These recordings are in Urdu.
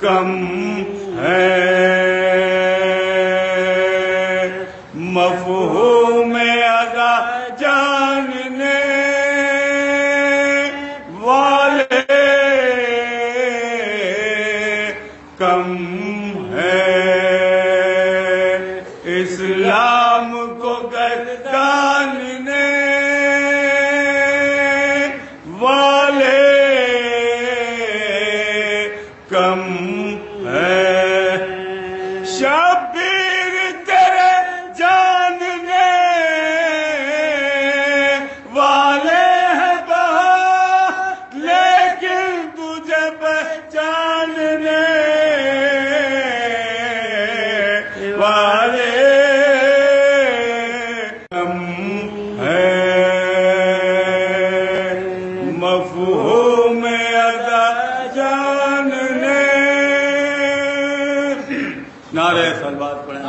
کم ہے مفہوم ادا جاننے والے کم ہے اسلام کو گرداننے والے کم ہے شبیر تیرے جاننے والے ہیں بہت لیکن تجھے پہچاننے والے کم ہے مفہوم ادا جاننے نعرہ صلوات پڑھیں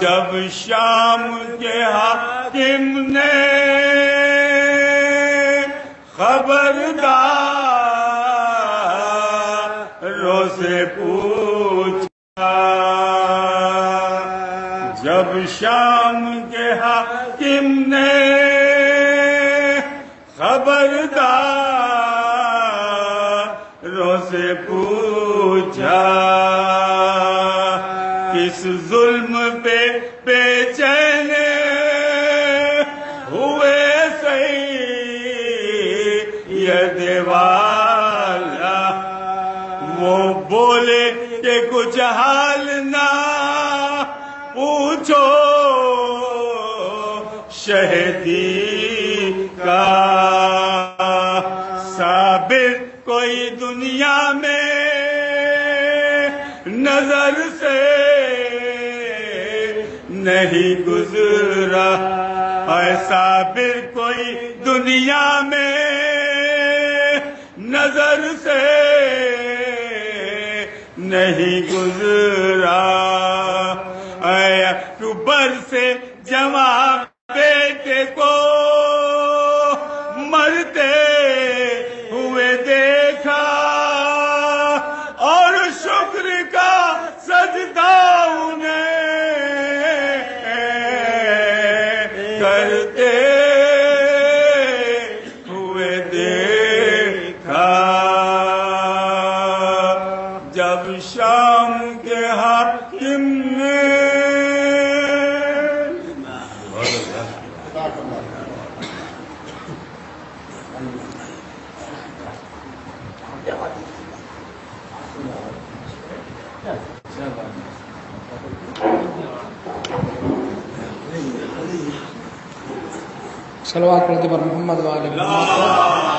جب شام کے حاکم نے خبرداروں سے پوچھا جب شام کے حاکم نے خبرداروں سے پوچھا کس ظلم پہ بے چین ہوئے سید والا وہ بولے کہ کچھ حال نہ پوچھو شہدی کا صابر کوئی دنیا میں نظر سے نہیں گزرا اے صابر کوئی دنیا میں نظر سے نہیں گزرا اے اکبر سے جواب بیٹے کو مرتے ہوئے دیکھا اور شکر کا سجدہ انہیں کرتے ہوئے دیکھا جب شام کے حاکم نے صلوات پڑھتے پر محمد وآلہ محمد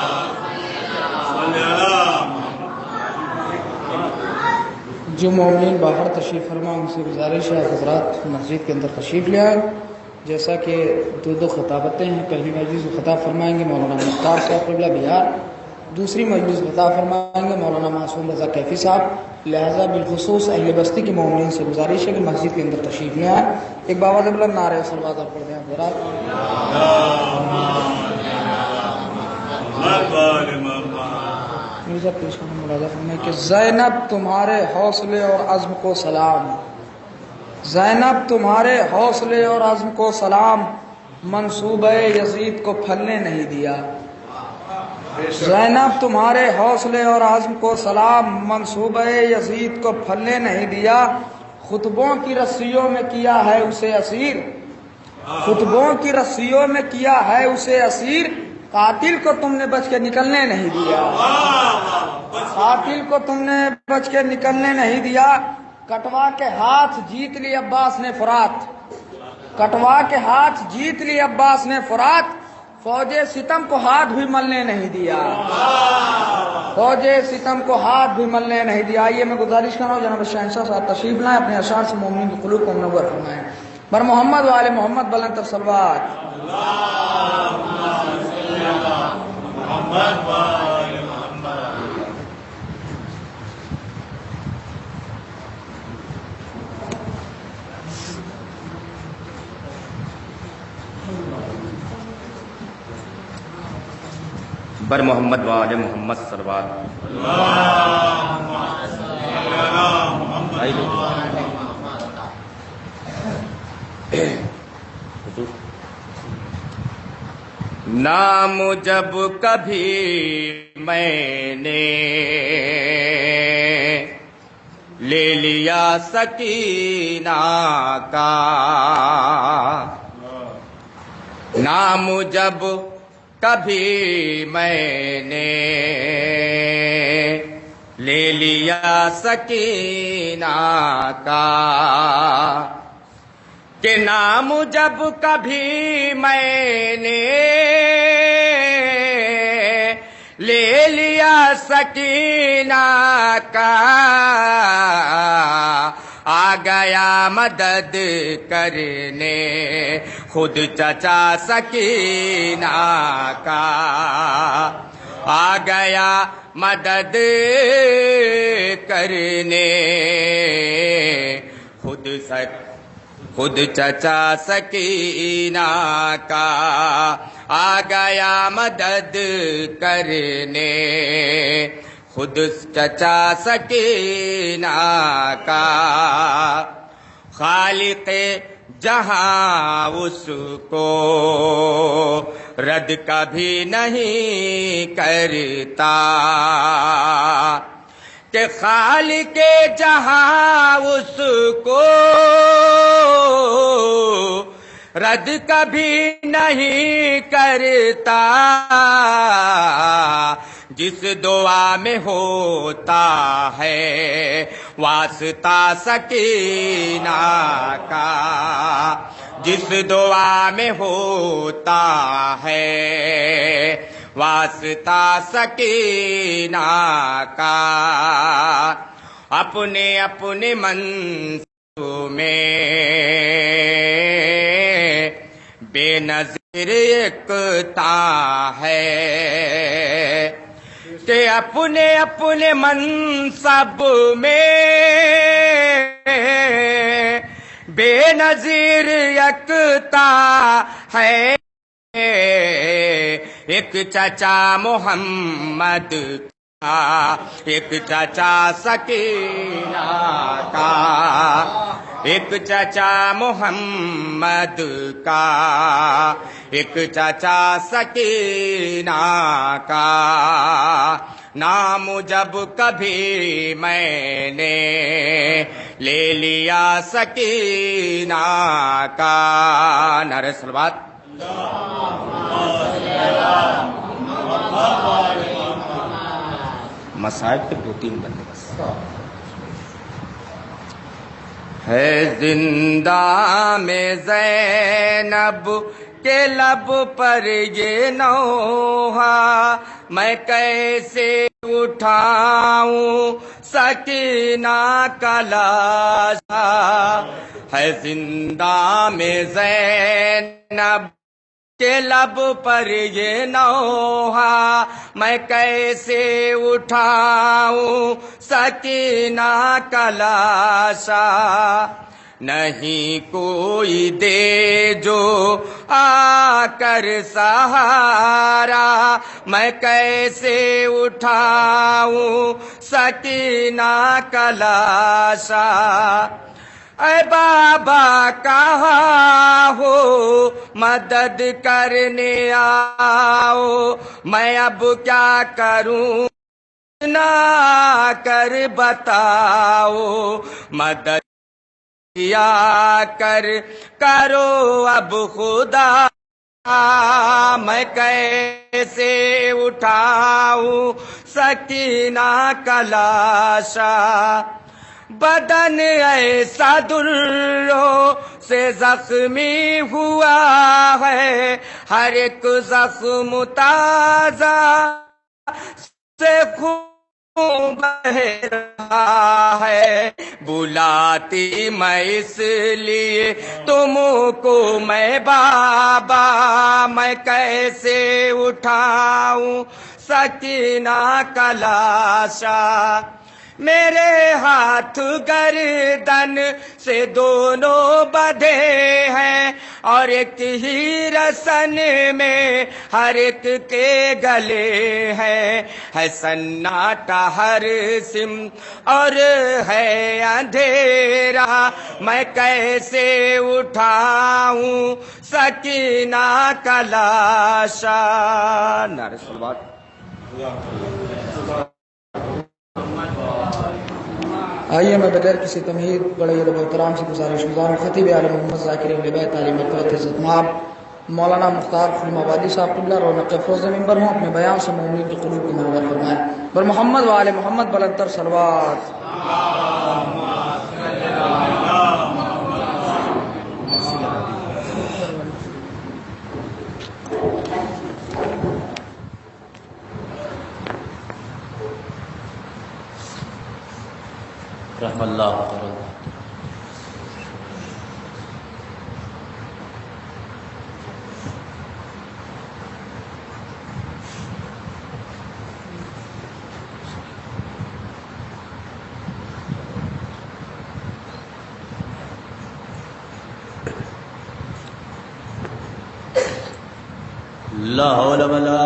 جو مومنین باہر تشریف فرما ان سے گزارش ہے حضرات مسجد کے اندر تشریف لے آئیں جیسا کہ دو خطابتیں ہیں پہلی مجلس خطاب فرمائیں گے مولانا مختار صاحب قبلہ بہار دوسری مجلس خطاب فرمائیں گے مولانا معصوم رضا کیفی صاحب لہذا بالخصوص اہل بستی کے مومنین سے گزارش ہے کہ مسجد کے اندر تشریف لے آئیں ایک باوجہ بلند نعرہ صلوات اور پڑھ دیں مرزا پیش کرنا ملاحظہ فرمائیں کہ زینب تمہارے حوصلے اور عزم کو سلام زینب تمہارے حوصلے اور عزم کو سلام منصوبہ یزید کو پھلنے نہیں دیا زینب تمہارے حوصلے اور عزم کو سلام منصوبہ یزید کو پھلنے نہیں دیا خطبوں کی رسیوں میں کیا ہے اسے اسیر خطبوں کی رسیوں میں کیا ہے اسے اسیر قاتل کو تم نے بچ کے نکلنے نہیں دیا قاتل کو تم نے بچ کے نکلنے نہیں دیا کٹوا کے ہاتھ جیت لی عباس نے فرات کٹوا کے ہاتھ جیت لی عباس نے فرات فوج ستم کو ہاتھ بھی ملنے نہیں دیا، فوج ستم کو ہاتھ بھی ملنے نہیں دیا۔ آئیے میں گزارش کر رہا ہوں جناب شہنشاہ صاحب تشریف لائیں، اپنے اشعار سے مومنین کے قلوب کو منور فرمائیں۔ بر محمد وآل محمد بلند تر صلوات۔ بر محمد وآل محمد صلوات۔ نام جب کبھی میں نے لے لیا سکینہ کا، نام جب کبھی میں نے لے لیا سکینہ کا، کہ نام جب کبھی میں نے لے لیا سکینہ کا، آ گیا مدد کرنے خود چچا سکینہ کا، آ گیا مدد کرنے خود چچا سکینہ کا، آ گیا مدد کرنے خود چچا سکینہ کا، خالق جہاں اس کو رد کبھی نہیں کرتا، کہ خالق جہاں اس کو رد کبھی نہیں کرتا، جس دعا میں ہوتا ہے واسطہ سکینہ کا، جس دعا میں ہوتا ہے واسطہ سکینہ کا، اپنے اپنے منصب میں بے نظیر یکتا ہے، کہ اپنے اپنے منصب میں بے نظیر یکتا ہے، ایک چچا محمد کا، ایک چچا سکینہ کا، ایک چچا محمد کا، ایک چچا سکینہ کا، نام جب کبھی میں نے لے لیا سکینہ کا، نعرہ صلوات۔ مسائل کے 2-3 بندے بس ہے، زندہ میں زینب کے لب پر یہ نوحہ میں کیسے اٹھاؤں سکینہ کا لاشا، ہے زندہ میں زینب کے لب پر یہ نوحہ میں کیسے اٹھاؤں سکینہ کا لاشا، نہیں کوئی دے جو آ کر سہارا میں کیسے اٹھاؤں سکینہ کا لاشا، اے بابا کہاں ہو مدد کرنے آؤ، میں اب کیا کروں نہ کر بتاؤ، مدد کیا کرو اب خدا، میں کیسے اٹھاؤں سکینہ کا لاشا، بدن ایسا دروں سے زخمی ہوا ہے، ہر ایک زخم تازہ سے خون بہ رہا ہے، بلاتی میں اس لیے تم کو میں بابا، میں کیسے اٹھاؤں سکینہ کا لاشا، میرے ہاتھ گردن سے دونوں بدھے ہیں، اور ایک ہی رسن میں ہر ایک کے گلے ہیں، ہے سناٹا ہر سم اور ہے اندھیرا، میں کیسے اٹھاؤں سکینہ کا لاشا۔ نعرہ صلوات۔ آئیے میں بغیر کسی تمہید بڑے ادب و احترام سے گزارش گزار خطیب اعلی محمد ذاکر ابن بیت تعلیم مکتبۃ عزت مآب مولانا مختار خلیم آبادی صاحب قبلہ رونق فروز ممبر ہوں، اپنے بیان سے مومنین کی قلوب کو منور فرمائیں۔ بر محمد و آل محمد بلندتر صلوات۔ رحم اللہ تعالی۔ لا حول ولا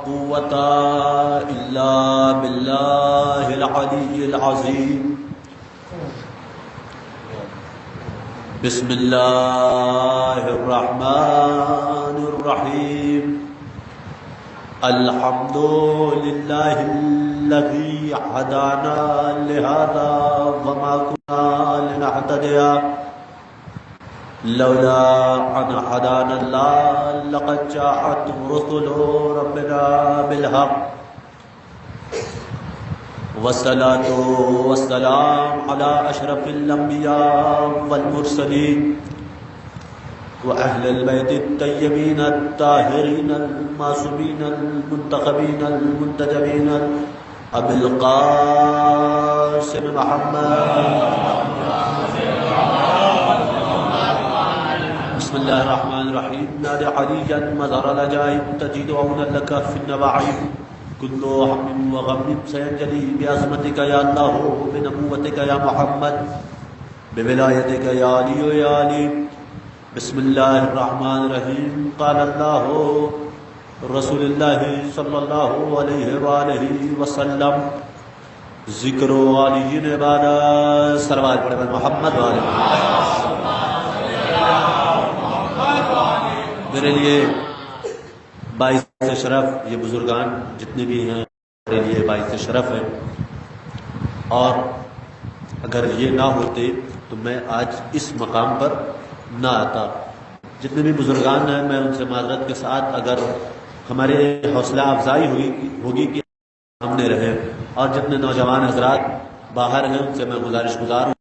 قوة إلا بالله العلي العظيم۔ بسم الله الرحمن الرحيم۔ الحمد لله الذي هدانا لهذا وما كنا لنهتدي لولا أن هدانا الله، لقد جاءت رسل ربنا بالحق، والصلاة والسلام على أشرف الأنبياء والمرسلين وأهل البيت الطيبين الطاهرين المعصومين المنتخبين المنتجبين أبي القاسم محمد۔ بسم الله الرحمن الرحيم۔ نادى عليا مظهر العجائب، تجد عونا لك في النواعب، كل هم وغم سينجلي بعظمتك يا الله، بنبوتك يا محمد، بولايتك يا علي يا علي۔ بسم الله الرحمن الرحيم۔ قال الله رسول الله صلى الله عليه وآله وسلم، ذکر علی عبادت، صلوات پڑھے محمد والے۔ میرے لیے باعث شرف یہ بزرگان جتنے بھی ہیں میرے لیے باعث شرف ہے، اور اگر یہ نہ ہوتے تو میں آج اس مقام پر نہ آتا۔ جتنے بھی بزرگان ہیں میں ان سے معذرت کے ساتھ اگر ہمارے حوصلہ افزائی ہوگی کہ ہم نے رہے، اور جتنے نوجوان حضرات باہر ہیں ان سے میں گزارش گزار ہوں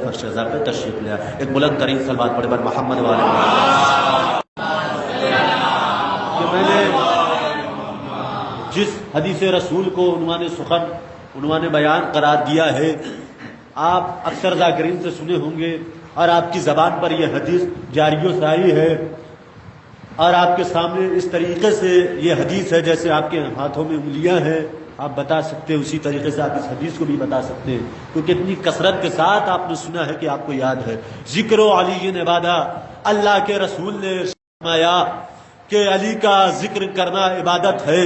فرش رضا پہ تشریف لیا۔ ایک بلند ترین صلوات پڑھے بر محمد والے۔ کہ میں نے جس حدیث رسول کو عنوان سخن عنوان بیان قرار دیا ہے، آپ اکثر ذاکرین سے سنے ہوں گے، اور آپ کی زبان پر یہ حدیث جاری و ساری ہے، اور آپ کے سامنے اس طریقے سے یہ حدیث ہے جیسے آپ کے ہاتھوں میں انگلیاں ہیں، آپ بتا سکتے ہیں، اسی طریقے سے آپ اس حدیث کو بھی بتا سکتے ہیں، کیونکہ اتنی کثرت کے ساتھ آپ نے سنا ہے کہ آپ کو یاد ہے۔ ذکر و علی عبادہ، اللہ کے رسول نے فرمایا کہ علی کا ذکر کرنا عبادت ہے،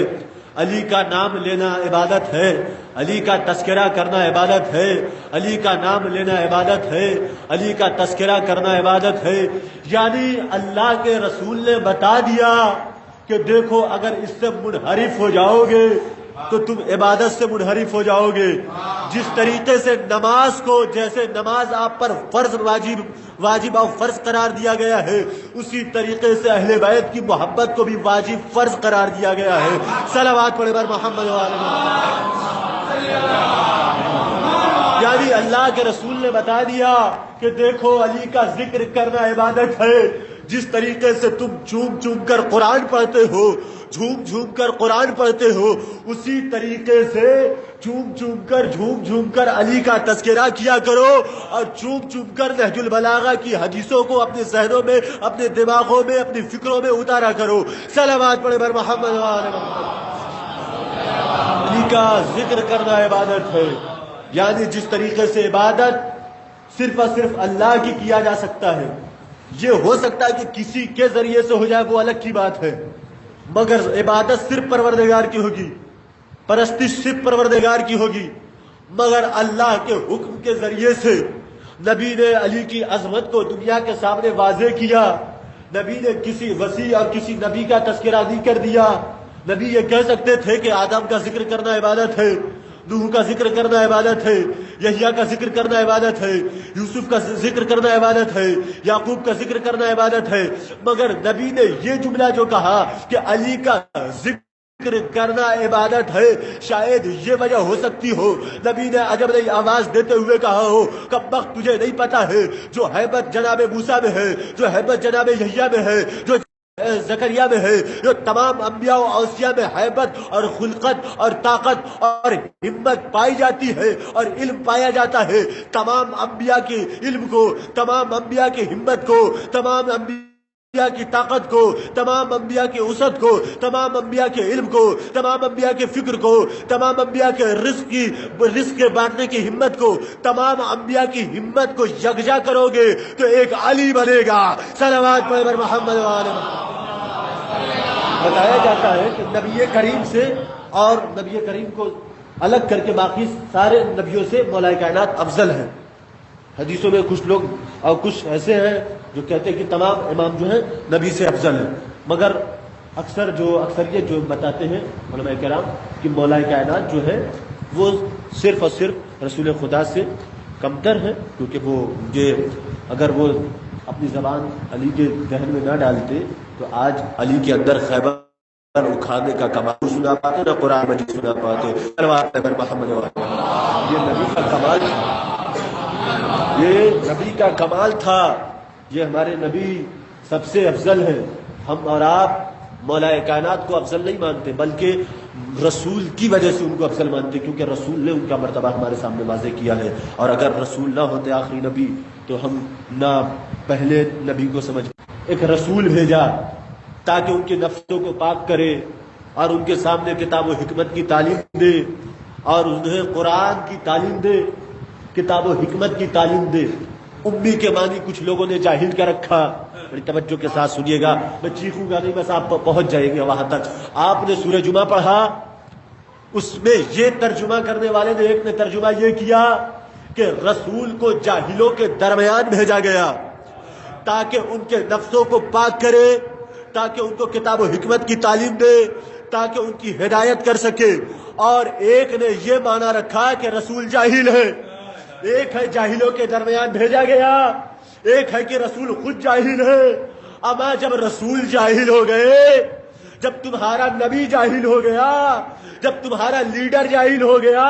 علی کا نام لینا عبادت ہے، علی کا تذکرہ کرنا عبادت ہے، علی کا نام لینا عبادت ہے، علی کا تذکرہ کرنا عبادت ہے۔ یعنی اللہ کے رسول نے بتا دیا کہ دیکھو اگر اس سے منحرف ہو جاؤ گے تو تم عبادت سے منحرف ہو جاؤ گے۔ جس طریقے سے نماز کو، جیسے نماز آپ پر فرض واجب اور فرض قرار دیا گیا ہے، اسی طریقے سے اہل بیت کی محبت کو بھی واجب فرض قرار دیا گیا ہے۔ صلوات پڑھے بر محمد وعلی محمد۔ یعنی اللہ کے رسول نے بتا دیا کہ دیکھو علی کا ذکر کرنا عبادت ہے. جس طریقے سے تم جھوم جھوم کر قرآن پڑھتے ہو، جھوم جھوم کر قرآن پڑھتے ہو، اسی طریقے سے جھوم جھوم کر علی کا تذکرہ کیا کرو، اور جھوم جھوم کر نہج البلاغہ کی حدیثوں کو اپنے ذہنوں میں، اپنے دماغوں میں، اپنی فکروں میں اتارا کرو. صلوات پڑھے بر محمد و آل محمد. علی کا ذکر کرنا عبادت ہے. یعنی جس طریقے سے عبادت صرف اور صرف اللہ کی کیا جا سکتا ہے، یہ ہو سکتا ہے کہ کسی کے ذریعے سے ہو جائے، وہ الگ کی بات ہے، مگر عبادت صرف پروردگار کی ہوگی، پرستش صرف پروردگار کی ہوگی. مگر اللہ کے حکم کے ذریعے سے نبی نے علی کی عظمت کو دنیا کے سامنے واضح کیا. نبی نے کسی وسیع اور کسی نبی کا تذکرہ نہیں کر دیا. نبی یہ کہہ سکتے تھے کہ آدم کا ذکر کرنا عبادت ہے، نوح کا ذکر کرنا عبادت ہے، یحییٰ کا ذکر کرنا عبادت ہے، یوسف کا ذکر کرنا عبادت ہے، یعقوب کا ذکر کرنا عبادت ہے. مگر نبی نے یہ جملہ جو کہا کہ علی کا ذکر کرنا عبادت ہے، شاید یہ وجہ ہو سکتی ہو نبی نے عجب نئی آواز دیتے ہوئے کہا ہو کہ وقت تجھے نہیں پتا ہے جو حیبت جناب موسیٰ میں ہے، جو حیبت جناب یحییٰ میں ہے، جو زکریا میں ہے، جو تمام انبیاء و اوصیاء میں حیبت اور خلقت اور طاقت اور ہمت پائی جاتی ہے اور علم پایا جاتا ہے. تمام انبیاء کے علم کو، تمام انبیاء کی ہمت کو، تمام انبیاء کی طاقت کو، تمام انبیاء کی وسعت کو، تمام انبیاء کے علم کو، تمام انبیاء کے فکر کو، تمام انبیاء کے رزق کے بانٹنے کی ہمت کو، تمام انبیاء کی ہمت کو یکجا کرو گے تو ایک علی بنے گا. صلوات پڑھے بر محمد و آل محمد. بتایا جاتا ہے کہ نبی کریم سے اور نبی کریم کو الگ کر کے باقی سارے نبیوں سے مولا کائنات افضل ہیں. حدیثوں میں کچھ لوگ اور کچھ ایسے ہیں جو کہتے ہیں کہ تمام امام جو ہیں نبی سے افضل ہیں، مگر اکثریت جو بتاتے ہیں علماء کرام کہ مولا کائنات جو ہے وہ صرف اور صرف رسول خدا سے کمتر ہے، کیونکہ وہ اگر وہ اپنی زبان علی کے ذہن میں نہ ڈالتے تو آج علی کے اندر خیبر اکھاڑنے کا کمال سنا پاتے، نہ قرآن مجید سنا پاتے. محمد یہ نبی کا کمال تھا، یہ نبی کا کمال تھا. یہ ہمارے نبی سب سے افضل ہیں. ہم اور آپ مولا کائنات کو افضل نہیں مانتے، بلکہ رسول کی وجہ سے ان کو افضل مانتے، کیونکہ رسول نے ان کا مرتبہ ہمارے سامنے واضح کیا ہے. اور اگر رسول نہ ہوتے آخری نبی تو ہم نہ پہلے نبی کو سمجھ. ایک رسول بھیجا تاکہ ان کے نفسوں کو پاک کرے اور ان کے سامنے کتاب و حکمت کی تعلیم دے اور انہیں قرآن کی تعلیم دے، کتاب و حکمت کی تعلیم دے. امی کے معنی کچھ لوگوں نے جاہل کر رکھا. بڑی توجہ کے ساتھ سنیے گا، میں چیخوں گا نہیں، بس آپ پہنچ جائیں گے وہاں تک. آپ نے سورہ جمعہ پڑھا، اس میں یہ ترجمہ کرنے والے نے ایک نے ترجمہ یہ کیا کہ رسول کو جاہلوں کے درمیان بھیجا گیا تاکہ ان کے نفسوں کو پاک کرے، تاکہ ان کو کتاب و حکمت کی تعلیم دے، تاکہ ان کی ہدایت کر سکے. اور ایک نے یہ معنی رکھا کہ رسول جاہل ہے. ایک ہے جاہلوں کے درمیان بھیجا گیا، ایک ہے کہ رسول خود جاہل ہے. اما جب رسول جاہل ہو گئے، جب تمہارا نبی جاہل ہو گیا، جب تمہارا لیڈر جاہل ہو گیا،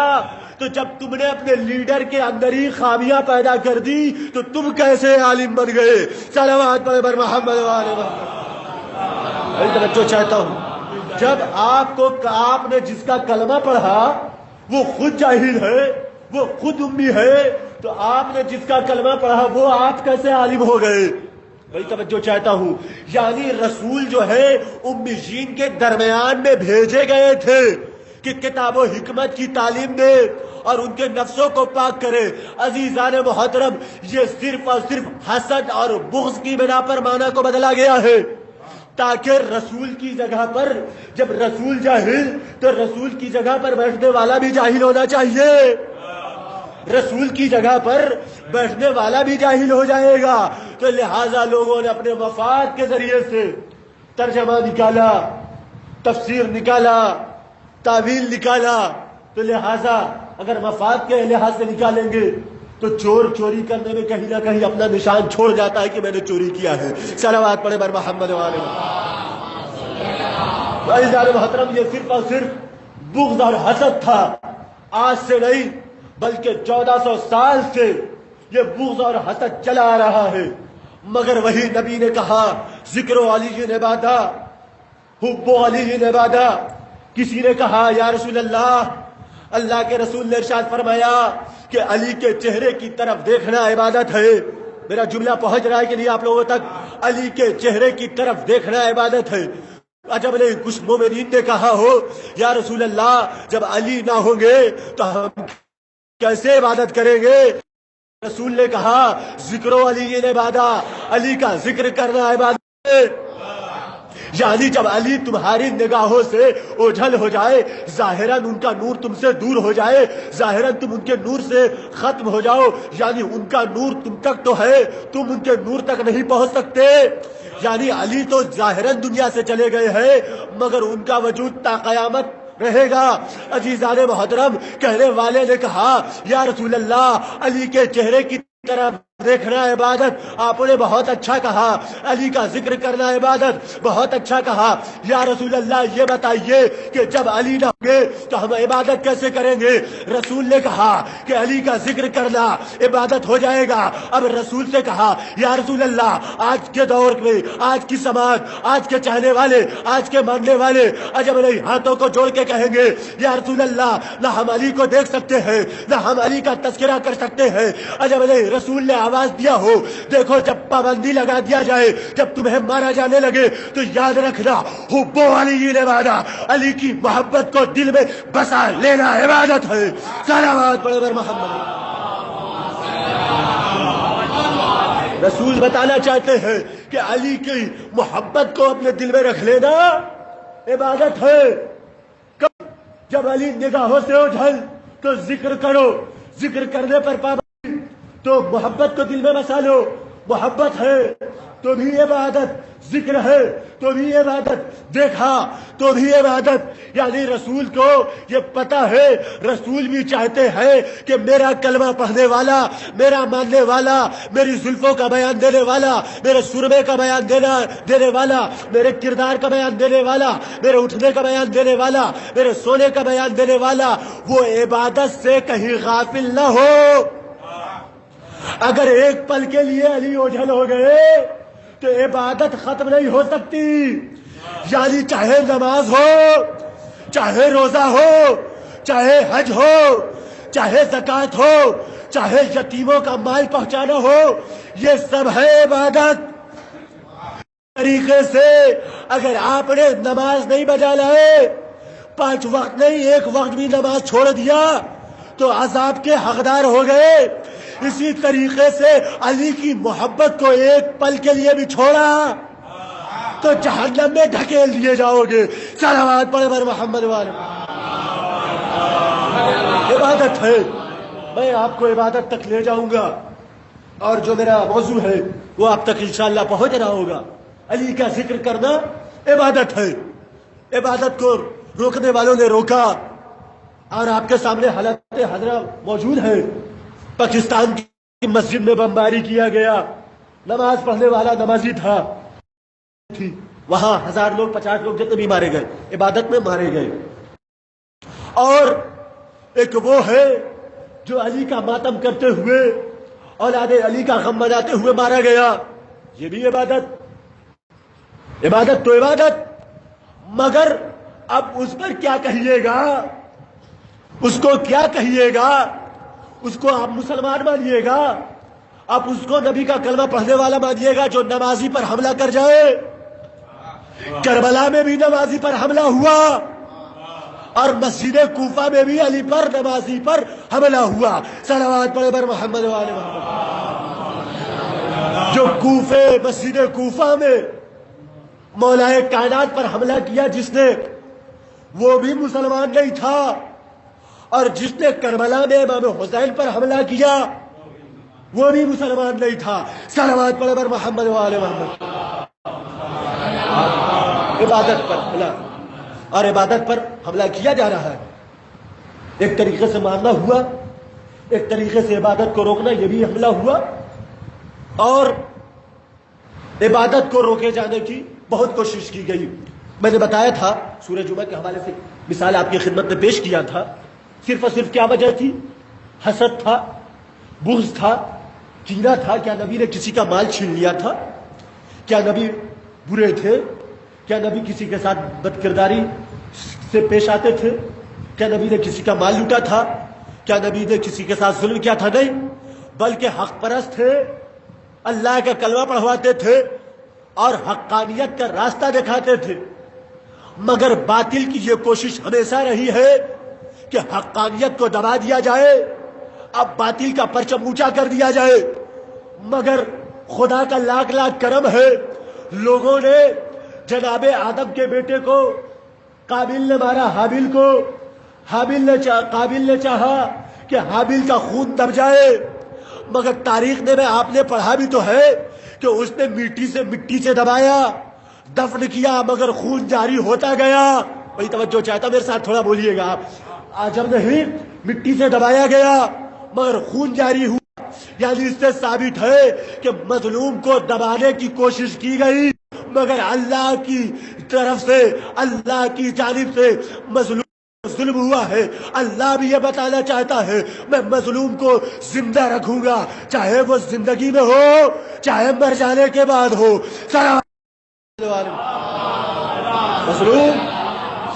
تو جب تم نے اپنے لیڈر کے اندر ہی خامیاں پیدا کر دی تو تم کیسے عالم بن گئے؟ صلوات پڑھے بر محمد و آل محمد. میں توجہ چاہتا ہوں، جب آپ نے جس کا کلمہ پڑھا وہ خود جاہل ہے، وہ خود امی ہے، تو آپ نے جس کا کلمہ پڑھا وہ آپ کیسے عالم ہو گئے؟ بڑی توجہ چاہتا ہوں. یعنی رسول جو ہے امیین کے درمیان میں بھیجے گئے تھے کہ کتاب و حکمت کی تعلیم دے اور ان کے نفسوں کو پاک کرے. عزیزان محترم، یہ صرف اور صرف حسد اور بغض کی بنا پر معنی کو بدلا گیا ہے، تاکہ رسول کی جگہ پر جب رسول جاہل تو رسول کی جگہ پر بیٹھنے والا بھی جاہل ہونا چاہیے. رسول کی جگہ پر بیٹھنے والا بھی جاہل ہو جائے گا. تو لہٰذا لوگوں نے اپنے مفاد کے ذریعے سے ترجمہ نکالا، تفسیر نکالا، تعویل نکالا. تو لہٰذا اگر مفاد کے لحاظ سے نکالیں گے تو چور چوری کرنے میں کہیں نہ کہیں اپنا نشان چھوڑ جاتا ہے کہ میں نے چوری کیا ہے. صلوات پڑھے بر محمد و آل محمد. محترم، یہ صرف اور صرف بغض اور حسد تھا. آج سے نہیں، بلکہ 1400 سال سے یہ بغض اور حسد چلا آ رہا ہے، مگر وہی نبی نے کہا ذکر علی عبادہ، حب علی عبادہ۔ کسی نے کہا یا رسول اللہ کے رسول نے ارشاد فرمایا کہ علی کے چہرے کی طرف دیکھنا عبادت ہے۔ میرا جملہ پہنچ رہا ہے کہ نہیں آپ لوگوں تک؟ علی کے چہرے کی طرف دیکھنا عبادت ہے۔ عجب نہیں، کچھ مومنین نے کہا ہو یا رسول اللہ جب علی نہ ہوں گے تو ہم کیسے عبادت کریں گے؟ رسول نے کہا ذکر علی عبادہ، علی کا ذکر کرنا عبادت ہے۔ یعنی جب علی تمہاری نگاہوں سے اوجھل ہو جائے، ظاہراً ان کا نور تم سے دور ہو جائے، ظاہراً تم ان کے نور سے ختم ہو جاؤ، یعنی ان کا نور تم تک تو ہے، تم ان کے نور تک نہیں پہنچ سکتے۔ یعنی علی تو ظاہراً دنیا سے چلے گئے ہیں، مگر ان کا وجود تا قیامت رہے گا۔ عزیزان محترم، کہنے والے نے کہا یا رسول اللہ علی کے چہرے کی طرف دیکھنا عبادت، آپ نے بہت اچھا کہا، علی کا ذکر کرنا عبادت، بہت اچھا کہا۔ یا رسول اللہ یہ بتائیے کہ جب علی نہ ہوں گے تو ہم عبادت کیسے کریں گے؟ رسول نے کہا کہ علی کا ذکر کرنا عبادت ہو جائے گا۔ اب رسول سے کہا یا رسول اللہ آج کے دور میں، آج کی سماج، آج کے چاہنے والے، آج کے ماننے والے عجب نہیں ہاتھوں کو جوڑ کے کہیں گے یا رسول اللہ نہ ہم علی کو دیکھ سکتے ہیں، نہ ہم علی کا تذکرہ کر سکتے ہیں۔ عجب نہیں رسول نے آواز دیا ہو، دیکھو جب پابندی لگا دیا جائے، جب تمہیں مارا جانے لگے تو یاد رکھنا حب علی عبادہ، علی کی محبت کو دل میں بسا لینا عبادت ہے۔ صلوات پڑھو بر محمد۔ رسول بتانا چاہتے ہیں کہ علی کی محبت کو اپنے دل میں رکھ لینا عبادت ہے۔ جب علی نگاہوں سے اوجھل تو ذکر کرو، ذکر کرنے پر پابندی تو محبت کو دل میں بسا لو، محبت ہے تو بھی عبادت، ذکر ہے تو بھی عبادت، دیکھا تو بھی عبادت۔ یعنی رسول کو یہ پتا ہے، رسول بھی چاہتے ہیں کہ میرا کلمہ پڑھنے والا، میرا ماننے والا، میری زلفوں کا بیان دینے والا، میرے سرمے کا بیان دینے والا، میرے کردار کا بیان دینے والا، میرے اٹھنے کا بیان دینے والا، میرے سونے کا بیان دینے والا، وہ عبادت سے کہیں غافل نہ ہو۔ اگر ایک پل کے لیے علی اوجھل ہو گئے تو عبادت ختم نہیں ہو سکتی۔ یعنی چاہے نماز ہو، چاہے روزہ ہو، چاہے حج ہو، چاہے زکوٰۃ ہو، چاہے یتیموں کا مال پہنچانا ہو، یہ سب ہے عبادت۔ طریقے سے اگر آپ نے نماز نہیں بجا لائے، 5 وقت نہیں 1 وقت بھی نماز چھوڑ دیا تو عذاب کے حقدار ہو گئے۔ اسی طریقے سے علی کی محبت کو ایک پل کے لیے بھی چھوڑا تو جہنم میں ڈھکیل دیے جاؤ گے۔ صلوات پڑھو بر محمد والے۔ عبادت ہے، میں آپ کو عبادت تک لے جاؤں گا، اور جو میرا موضوع ہے وہ آپ تک انشاءاللہ پہنچ رہا ہوگا۔ علی کا ذکر کرنا عبادت ہے۔ عبادت کو روکنے والوں نے روکا، اور آپ کے سامنے حالت حاضرہ موجود ہے۔ پاکستان کی مسجد میں بمباری کیا گیا، نماز پڑھنے والا نمازی تھا، وہاں 1000 لوگ 50 لوگ جتنے بھی مارے گئے، عبادت میں مارے گئے۔ اور ایک وہ ہے جو علی کا ماتم کرتے ہوئے، اولاد علی کا غم مناتے ہوئے مارا گیا، یہ بھی عبادت۔ عبادت تو عبادت، مگر اب اس پر کیا کہیے گا؟ اس کو کیا کہیے گا؟ اس کو آپ مسلمان مانیے گا؟ آپ اس کو نبی کا کلمہ پڑھنے والا مانیے گا جو نمازی پر حملہ کر جائے؟ کربلا میں بھی نمازی پر حملہ ہوا، اور مسجد کوفہ میں بھی علی پر نمازی پر حملہ ہوا۔ صلوات پڑھے بر محمد والے محمد۔ جو مسجد کوفہ میں مولائے کائنات پر حملہ کیا جس نے، وہ بھی مسلمان نہیں تھا، اور جس نے کربلا میں امام حسین پر حملہ کیا وہ بھی مسلمان نہیں تھا۔ صلوات پڑھو بر محمد والے محمد۔ عبادت پر حملہ، اور عبادت پر حملہ کیا جا رہا ہے۔ ایک طریقے سے ماننا ہوا، ایک طریقے سے عبادت کو روکنا، یہ بھی حملہ ہوا، اور عبادت کو روکے جانے کی بہت کوشش کی گئی۔ میں نے بتایا تھا سورہ جمعہ کے حوالے سے مثال آپ کی خدمت میں پیش کیا تھا، صرف اور صرف کیا وجہ تھی حسد تھا, بغض تھا, کینہ تھا؟ کیا نبی نے کسی کا مال چھین لیا تھا؟ کیا نبی برے تھے؟ کیا نبی کسی کے ساتھ بد کرداری سے پیش آتے تھے؟ کیا نبی نے کسی کا مال لوٹا تھا؟ کیا نبی نے کسی کے ساتھ ظلم کیا تھا؟ نہیں, بلکہ حق پرست تھے, اللہ کا کلمہ پڑھواتے تھے اور حقانیت کا راستہ دکھاتے تھے. مگر باطل کی یہ کوشش ہمیشہ رہی ہے کہ حقانیت کو دبا دیا جائے, اب باطل کا پرچم اونچا کر دیا جائے. مگر خدا کا لاکھ لاکھ کرم ہے, لوگوں نے جناب آدم کے بیٹے کو, قابل نے مارا حابیل کو, قابل نے چاہا کہ حابیل کا خون دب جائے, مگر تاریخ میں آپ نے پڑھا بھی تو ہے کہ اس نے مٹی سے دبایا, دفن کیا, مگر خون جاری ہوتا گیا. وہی توجہ چاہتا, میرے ساتھ تھوڑا بولیے گا آپ. جب نہیں, مٹی سے دبایا گیا مگر خون جاری ہوا. یعنی اس سے ثابت ہے کہ مظلوم کو دبانے کی کوشش کی گئی, مگر اللہ کی طرف سے, اللہ کی جانب سے مظلوم ظلم ہوا ہے. اللہ بھی یہ بتانا چاہتا ہے میں مظلوم کو زندہ رکھوں گا, چاہے وہ زندگی میں ہو چاہے مر جانے کے بعد ہو. مظلوم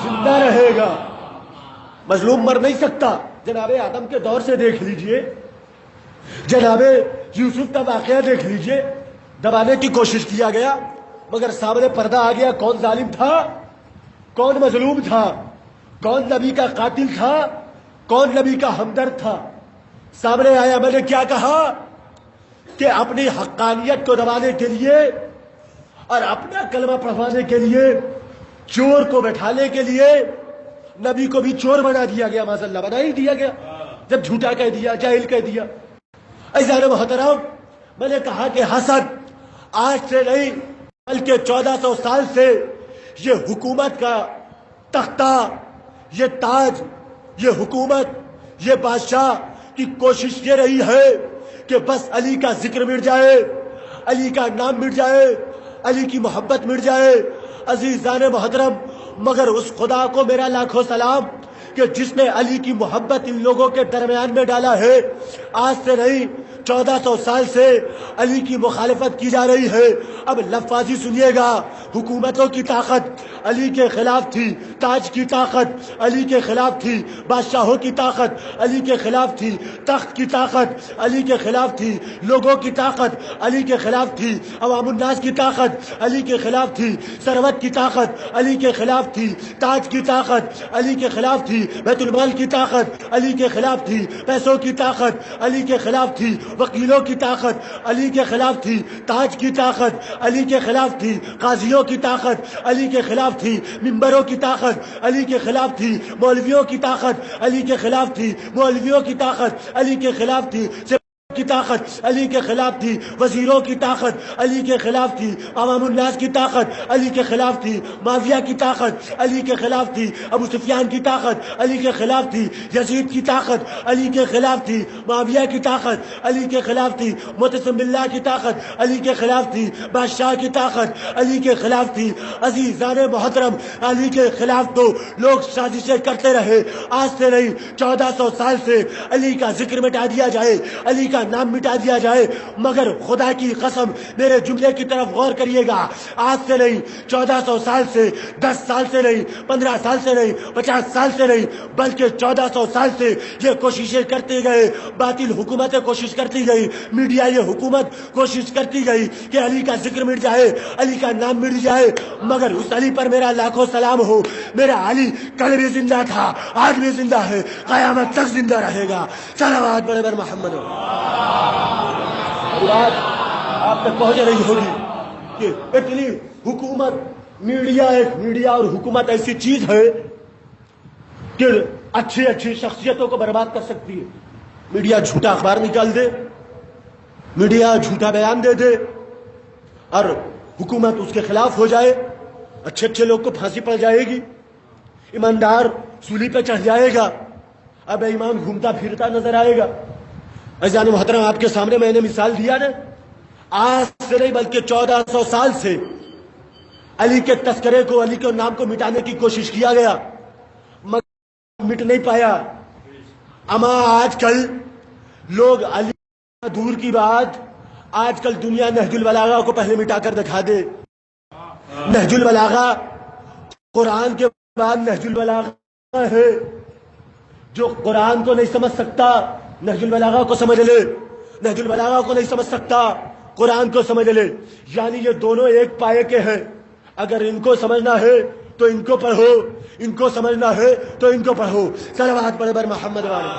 زندہ رہے گا, مظلوم مر نہیں سکتا. جناب آدم کے دور سے دیکھ لیجئے, جناب یوسف کا واقعہ دیکھ لیجئے. دبانے کی کوشش کیا گیا مگر سامنے پردہ آ گیا. کون ظالم تھا, کون مظلوم تھا, کون نبی کا قاتل تھا, کون نبی کا ہمدرد تھا, سامنے آیا. میں نے کیا کہا کہ اپنی حقانیت کو دبانے کے لیے اور اپنا کلمہ پڑھوانے کے لیے, چور کو بٹھانے کے لیے نبی کو بھی چور بنا دیا گیا. ماشاء اللہ, بنا ہی دیا گیا جب جھوٹا کہہ دیا, جاہل کہہ دیا. عزیزان محترم, میں نے کہا کہ حسد آج سے نہیں بلکہ 1400 سال سے یہ حکومت کا تختہ, یہ تاج, یہ حکومت, یہ بادشاہ کی کوشش یہ رہی ہے کہ بس علی کا ذکر مٹ جائے, علی کا نام مٹ جائے, علی کی محبت مٹ جائے. عزیزان محترم, مگر اس خدا کو میرا لاکھوں سلام کہ جس نے علی کی محبت ان لوگوں کے درمیان میں ڈالا ہے. آج سے نہیں 1400 سال سے علی کی مخالفت کی جا رہی ہے. اب لفاظی سنیے گا, حکومتوں کی طاقت علی کے خلاف تھی, تاج کی طاقت علی کے خلاف تھی, بادشاہوں کی طاقت علی کے خلاف تھی, تخت کی طاقت علی کے خلاف تھی, لوگوں کی طاقت علی کے خلاف تھی, عوام الناس کی طاقت علی کے خلاف تھی, ثروت کی طاقت علی کے خلاف تھی, تاج کی طاقت علی کے خلاف تھی, بیت المال کی طاقت علی کے خلاف تھی, پیسوں کی طاقت علی کے خلاف تھی, وکیلوں کی طاقت علی کے خلاف تھی, تاج کی طاقت علی کے خلاف تھی, قاضیوں کی طاقت علی کے خلاف تھی, ممبروں کی طاقت علی کے خلاف تھی, مولویوں کی طاقت علی کے خلاف تھی, مولویوں کی طاقت علی کے خلاف تھی, کی طاقت علی کے خلاف تھی, وزیروں کی طاقت علی کے خلاف تھی, عوام الناس کی طاقت علی کے خلاف تھی, معاویہ کی طاقت علی کے خلاف تھی, ابو سفیان کی طاقت علی کے خلاف تھی, یزید کی طاقت علی کے خلاف تھی, معاویہ کی طاقت علی کے خلاف تھی, معتصم باللہ کی طاقت علی کے خلاف تھی, بادشاہ کی طاقت علی کے خلاف تھی. عزیزان محترم, علی کے خلاف تو لوگ سازشیں کرتے رہے. آج سے نہیں 1400 سال سے علی کا ذکر مٹا دیا جائے, علی کا نام مٹا دیا جائے, مگر خدا کی قسم میرے جملے کی طرف غور کریے گا. آج سے نہیں 1400 سال سے, 10 سال سے نہیں, 15 سال سے نہیں, 50 سال سے نہیں, بلکہ 1400 سال سے یہ کوششیں کرتے گئے. باطل حکومتیں کوشش کرتی گئی, میڈیا یہ حکومت کوشش کرتی گئی کہ علی کا ذکر مٹ جائے, علی کا نام مٹ جائے. مگر اس علی پر میرا لاکھوں سلام ہو. میرا علی کل بھی زندہ تھا, آج بھی زندہ ہے, قیامت تک زندہ رہے گا. صلوات بڑے بر محمد. بات آپ تک پہنچ رہی ہوگی کہ اتنی حکومت, میڈیا اور حکومت ایسی چیز ہے کہ اچھی اچھی شخصیتوں کو برباد کر سکتی ہے. میڈیا جھوٹا اخبار نکال دے, میڈیا جھوٹا بیان دے دے اور حکومت اس کے خلاف ہو جائے. اچھے اچھے لوگ کو پھانسی پڑ جائے گی, ایماندار سولی پہ چڑھ جائے گا, اب ایمان گھومتا پھرتا نظر آئے گا. عزیزان محترم, آپ کے سامنے میں نے مثال دیا نا, آج سے نہیں بلکہ 1400 سال سے علی کے تذکرے کو, علی کے نام کو مٹانے کی کوشش کیا گیا مگر مٹ نہیں پایا. اما آج کل لوگ علی دور کی بات، آج کل دنیا نہج البلاغہ کو پہلے مٹا کر دکھا دے. نہج البلاغہ قرآن کے بعد نہج البلاغہ ہے. جو قرآن کو نہیں سمجھ سکتا نہج البلاغہ کو سمجھ لے، نہج البلاغہ کو نہیں سمجھ سکتا قرآن کو سمجھ لے. یعنی یہ دونوں ایک پائے کے ہیں. اگر ان کو سمجھنا ہے تو ان کو پڑھو، ان کو سمجھنا ہے تو ان کو پڑھو. صلوات پڑھے بر محمد والے.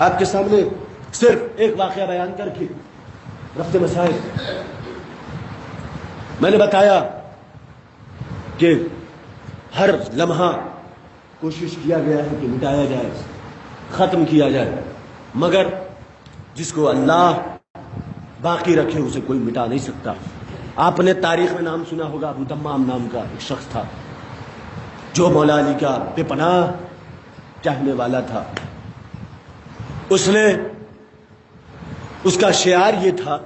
آپ کے سامنے صرف ایک واقعہ بیان کر کے رفت مسائل. میں نے بتایا کہ ہر لمحہ کوشش کیا گیا ہے کہ مٹایا جائے، ختم کیا جائے، مگر جس کو اللہ باقی رکھے اسے کوئی مٹا نہیں سکتا. آپ نے تاریخ میں نام سنا ہوگا، ابو تمام نام کا ایک شخص تھا جو مولا علی کا بے پناہ چاہنے والا تھا. اس کا شعار یہ تھا،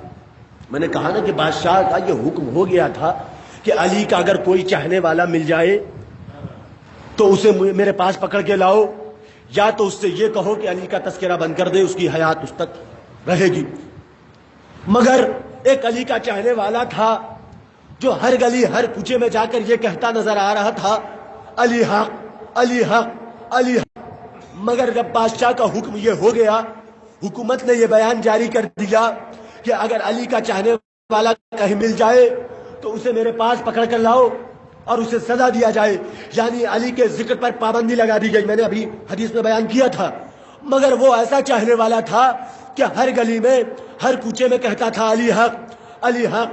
میں نے کہا نا کہ بادشاہ کا یہ حکم ہو گیا تھا کہ علی کا اگر کوئی چاہنے والا مل جائے تو اسے میرے پاس پکڑ کے لاؤ، یا تو اس سے یہ کہو کہ علی کا تذکرہ بند کر دے، اس کی حیات اس تک رہے گی. مگر ایک علی کا چاہنے والا تھا جو ہر گلی ہر کوچے میں جا کر یہ کہتا نظر آ رہا تھا، علی حق علی حق علی حق. مگر جب بادشاہ کا حکم یہ ہو گیا، حکومت نے یہ بیان جاری کر دیا کہ اگر علی کا چاہنے والا کہیں مل جائے تو اسے میرے پاس پکڑ کر لاؤ اور اسے سزا دیا جائے. یعنی علی کے ذکر پر پابندی لگا دی گئی. میں نے ابھی حدیث میں بیان کیا تھا. مگر وہ ایسا چاہنے والا تھا کہ ہر گلی میں ہر کوچے میں کہتا تھا علی حق علی حق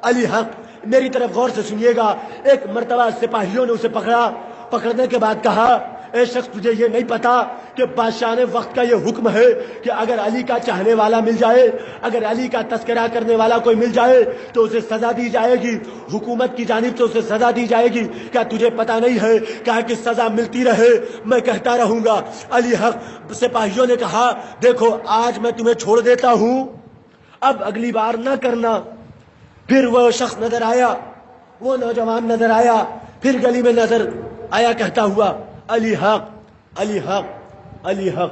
علی حق. میری طرف غور سے سنیے گا. ایک مرتبہ سپاہیوں نے اسے پکڑا، پکڑنے کے بعد کہا، اے شخص تجھے یہ نہیں پتا کہ بادشاہ نے وقت کا یہ حکم ہے کہ اگر علی کا چاہنے والا مل جائے، اگر علی کا تذکرہ کرنے والا کوئی مل جائے تو اسے سزا دی جائے گی، حکومت کی جانب سے اسے سزا دی جائے گی. کیا تجھے پتا نہیں ہے؟ کہا کہ سزا ملتی رہے، میں کہتا رہوں گا علی حق. سپاہیوں نے کہا، دیکھو آج میں تمہیں چھوڑ دیتا ہوں، اب اگلی بار نہ کرنا. پھر وہ شخص نظر آیا، وہ نوجوان نظر آیا، پھر گلی میں نظر آیا کہتا ہوا علی حق علی حق علی حق.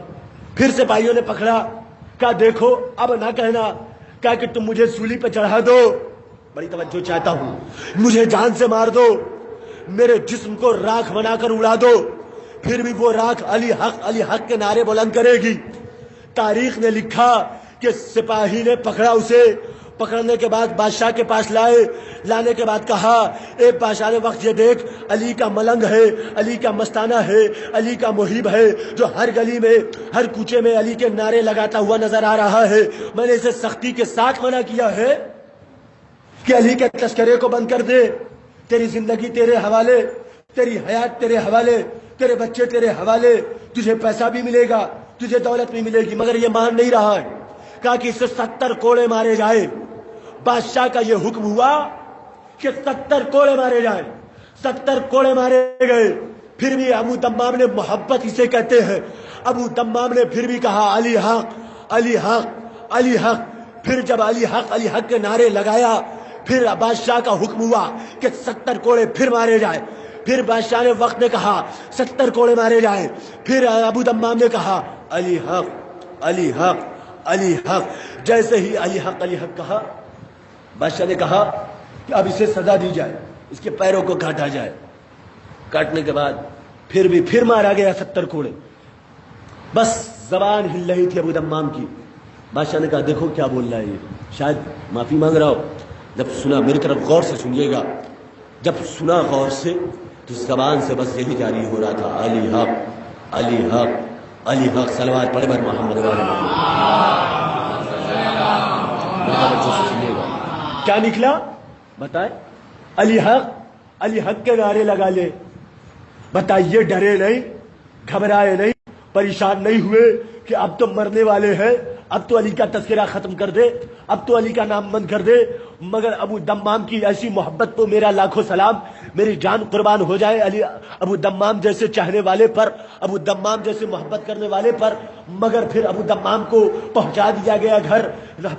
پھر سپاہیوں نے پکڑا، کہا دیکھو اب نہ کہنا. کہا کہ تم مجھے سولی پہ چڑھا دو، بڑی توجہ چاہتا ہوں، مجھے جان سے مار دو، میرے جسم کو راکھ بنا کر اڑا دو، پھر بھی وہ راکھ علی حق کے نعرے بلند کرے گی. تاریخ نے لکھا کہ سپاہی نے پکڑا اسے، پکڑنے کے بعد بادشاہ کے پاس لائے، لانے کے بعد کہا، اے بادشاہ نے وقت یہ دیکھ، علی کا ملنگ ہے، علی کا مستانہ ہے، علی کا محب ہے، جو ہر گلی میں ہر کوچے میں علی کے نعرے لگاتا ہوا نظر آ رہا ہے. میں نے اسے سختی کے ساتھ منع کیا ہے کہ علی کے تذکرے کو بند کر دے. تیری زندگی تیرے حوالے، تیری حیات تیرے حوالے، تیرے بچے تیرے حوالے، تجھے پیسہ بھی ملے گا، تجھے دولت بھی ملے گی. مگر یہ مان نہیں رہا ہے. کہا کہ اسے 70 کوڑے مارے جائے. بادشاہ کا یہ حکم ہوا کہ 70 کوڑے مارے جائیں. 70 کوڑے مارے گئے. پھر بھی ابو تمام نے، محبت اسے کہتے ہیں، ابو تمام نے پھر بھی کہا علی حق علی حق علی حق. پھر جب علی حق کے نعرے لگایا، پھر بادشاہ کا حکم ہوا کہ 70 کوڑے پھر مارے جائیں. پھر بادشاہ نے وقت نے کہا 70 کوڑے مارے جائیں. پھر ابو تمام نے کہا علی حق علی حق علی حق. جیسے ہی علی حق کہا، بادشاہ نے کہا کہ اب اسے سزا دی جائے، اس کے پیروں کو کاٹا جائے. کاٹنے کے بعد پھر مارا گیا 70 کوڑے. بس زبان ہل رہی تھی ابو تمام کی. بادشاہ نے کہا دیکھو کیا بول رہا ہے یہ، شاید معافی مانگ رہا ہو. جب سنا، میری طرف غور سے سنیے گا، جب سنا غور سے تو زبان سے بس یہی جاری ہو رہا تھا علی حق علی حق علی حق. صلوات پڑھے بر محمد والے محمد. کیا نکلا بتائے؟ علی حق کے نعرے لگا لے. بتائیے ڈرے نہیں، گھبرائے نہیں، پریشان نہیں ہوئے کہ اب تو مرنے والے ہیں، اب تو علی کا تذکرہ ختم کر دے. اب تو علی کا نام بند کر دے، مگر ابو دمام کی ایسی محبت تو میرا لاکھوں سلام، میری جان قربان ہو جائے علی ابو دمام جیسے چاہنے والے پر، ابو دمام جیسے محبت کرنے والے پر۔ مگر پھر ابو دمام کو پہنچا دیا گیا گھر،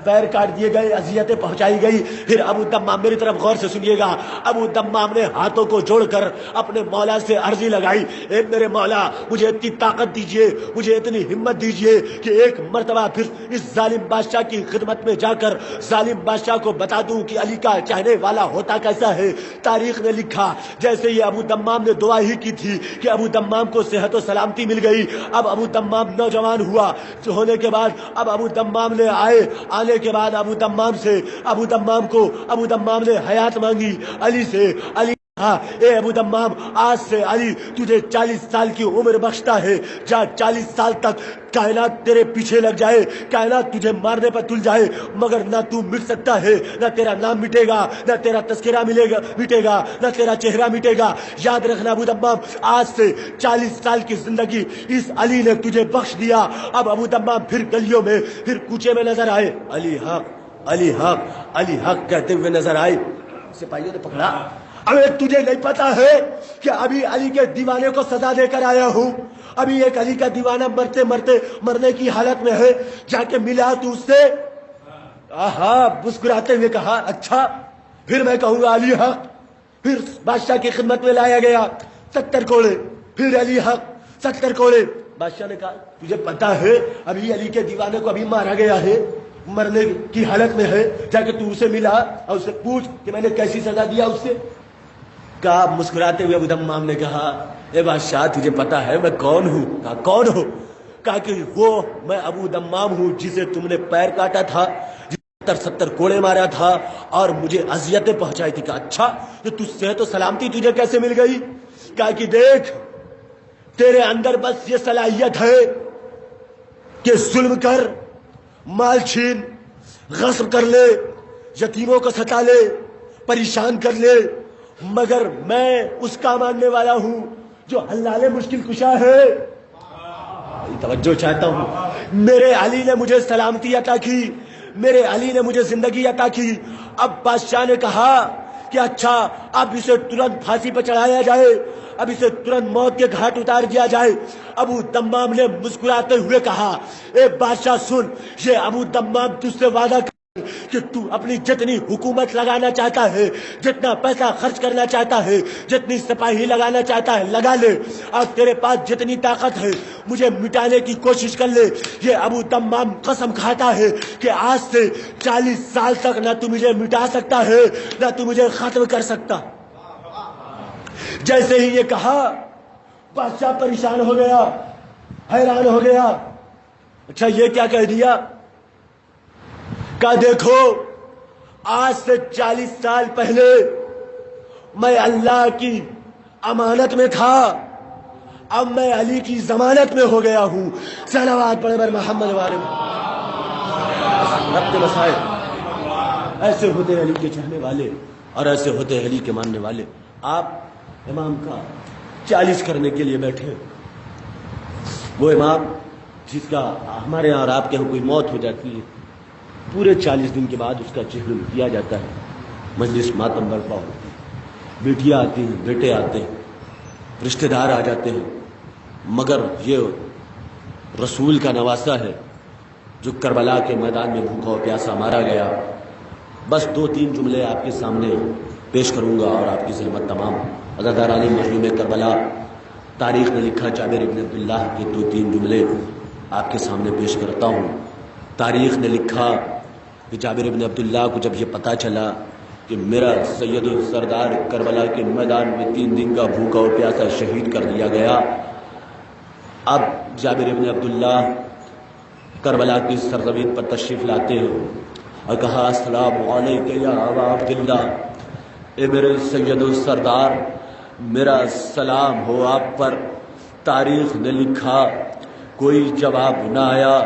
پیر کاٹ دیے گئے، اذیتیں پہنچائی گئی۔ پھر ابو دمام، میری طرف غور سے سنیے گا، ابو دمام نے ہاتھوں کو جوڑ کر اپنے مولا سے عرضی لگائی، اے میرے مولا مجھے اتنی طاقت دیجئے، مجھے اتنی ہمت دیجئے کہ ایک مرتبہ پھر اس ظالم بادشاہ کی خدمت میں جا کر ظالم بادشاہ کو بتا دوں کہ علی کا چاہنے والا ہوتا کیسا ہے۔ تاریخ نے لکھا جیسے یہ ابو دمام نے دعا ہی کی تھی کہ ابو دمام کو صحت و سلامتی مل گئی۔ اب ابو دمام نوجوان ہوا، ہونے کے بعد اب ابو دمام نے آنے کے بعد ابو دمام نے حیات مانگی علی سے۔ علی ہاں اے ابو دمام، آج سے علی تجھے 40 سال کی عمر بخشتا ہے، جا 40 سال تک کائنات تیرے پیچھے لگ جائے، کائنات تجھے مارنے پر تل جائے، مگر نہ تو مٹ سکتا ہے، نہ تیرا نام مٹے گا، نہ تیرا تذکرہ مٹے گا، نہ تیرا چہرہ مٹے گا۔ یاد رکھنا ابو دمام، آج سے 40 سال کی زندگی اس علی نے تجھے بخش دیا۔ اب ابو دمام پھر گلیوں میں، پھر کوچے میں نظر آئے، علی حق علی حق علی حق کہتے ہوئے نظر آئے۔ سپاہیوں نے پکڑا، ابھی تجھے نہیں پتا ہے کہ ابھی علی کے دیوانے کو سزا دے کر آیا ہوں، ابھی ایک علی کا دیوانہ مرنے کی حالت میں ہے، جا کے ملا تو اس سے؟ مسکراتے ہوئے کہا اچھا پھر میں کہوں گا علی حق۔ پھر بادشاہ کی خدمت میں لایا گیا، 70 کوڑے، پھر علی حق 70 کوڑے۔ بادشاہ نے کہا تجھے پتا ہے ابھی علی کے دیوانے کو ابھی مارا گیا ہے، مرنے کی حالت میں ہے، جا کے تو اسے ملا اور اسے پوچھ کہ میں نے کیسی سزا دیا اس سے۔ کہا مسکراتے ہوئے ابو دمام نے کہا اے بادشاہ تجھے پتا ہے میں کون ہوں؟ کہا کون ہو؟ کہا کہ وہ میں ابو دمام ہوں جسے تم نے پیر کاٹا تھا، 70 کوڑے مارا تھا اور مجھے اذیتیں پہنچائی تھی۔ کہا اچھا تو صحت و سلامتی تجھے کیسے مل گئی؟ کہا کہ دیکھ تیرے اندر بس یہ صلاحیت ہے کہ ظلم کر، مال چھین، غصب کر لے، یتیموں کو ستا لے، پریشان کر لے، مگر میں اس کا ماننے والا ہوں جو حلال مشکل کشا ہے۔ توجہ چاہتا ہوں، میرے علی نے مجھے سلامتی عطا کی، میرے علی نے مجھے زندگی عطا کی۔ اب بادشاہ نے کہا کہ اچھا اب اسے ترنت پھانسی پہ چڑھایا جائے، اب اسے ترنت موت کے گھاٹ اتار دیا جائے۔ ابو دمام نے مسکراتے ہوئے کہا اے بادشاہ سن، یہ ابو دمام تجھ سے وعدہ کہ تو اپنی جتنی حکومت لگانا چاہتا ہے، جتنا پیسہ خرچ کرنا چاہتا ہے، جتنی سپاہی لگانا چاہتا ہے لگا لے، اور تیرے پاس جتنی طاقت ہے مجھے مٹانے کی کوشش کر لے۔ یہ ابو دمام قسم کھاتا ہے کہ آج سے 40 سال تک نہ تو مجھے مٹا سکتا ہے نہ تو مجھے ختم کر سکتا۔ جیسے ہی یہ کہا بادشاہ پریشان ہو گیا، حیران ہو گیا، اچھا یہ کیا کہہ دیا؟ کہا دیکھو آج سے 40 سال پہلے میں اللہ کی امانت میں تھا، اب میں علی کی ضمانت میں ہو گیا ہوں۔ صلوات پڑھے بر محمد والے رب کے مسائل۔ ایسے ہوتے ہیں علی کے چاہنے والے اور ایسے ہوتے ہیں علی کے ماننے والے۔ آپ امام کا 40 کرنے کے لیے بیٹھے، وہ امام جس کا ہمارے یہاں اور آپ کے یہاں کوئی موت ہو جاتی ہے، پورے 40 دن کے بعد اس کا چہلم کیا جاتا ہے، مجلس ماتم برپا ہوتی ہے، بیٹیاں آتی ہیں، بیٹے آتے ہیں، رشتہ دار آ جاتے ہیں، مگر یہ رسول کا نواسہ ہے جو کربلا کے میدان میں بھوکا و پیاسا مارا گیا۔ بس 2-3 جملے آپ کے سامنے پیش کروں گا اور آپ کی زحمت تمام۔ عزاداران مظلوم کربلا، تاریخ نے لکھا جابر ابن عبداللہ کے 2-3 جملے آپ کے سامنے پیش کرتا ہوں۔ تاریخ نے لکھا کہ جابر ابن عبداللہ کو جب یہ پتہ چلا کہ میرا سید السردار کربلا کے میدان میں 3 دن کا بھوکا و پیاسا شہید کر دیا گیا، اب جابر ابن عبداللہ کربلا کی سرزمین پر تشریف لاتے ہیں اور کہا السلام علیکم یا ابا عبداللہ، اے میرے سید السردار میرا سلام ہو آپ پر۔ تاریخ نے لکھا کوئی جواب نہ آیا،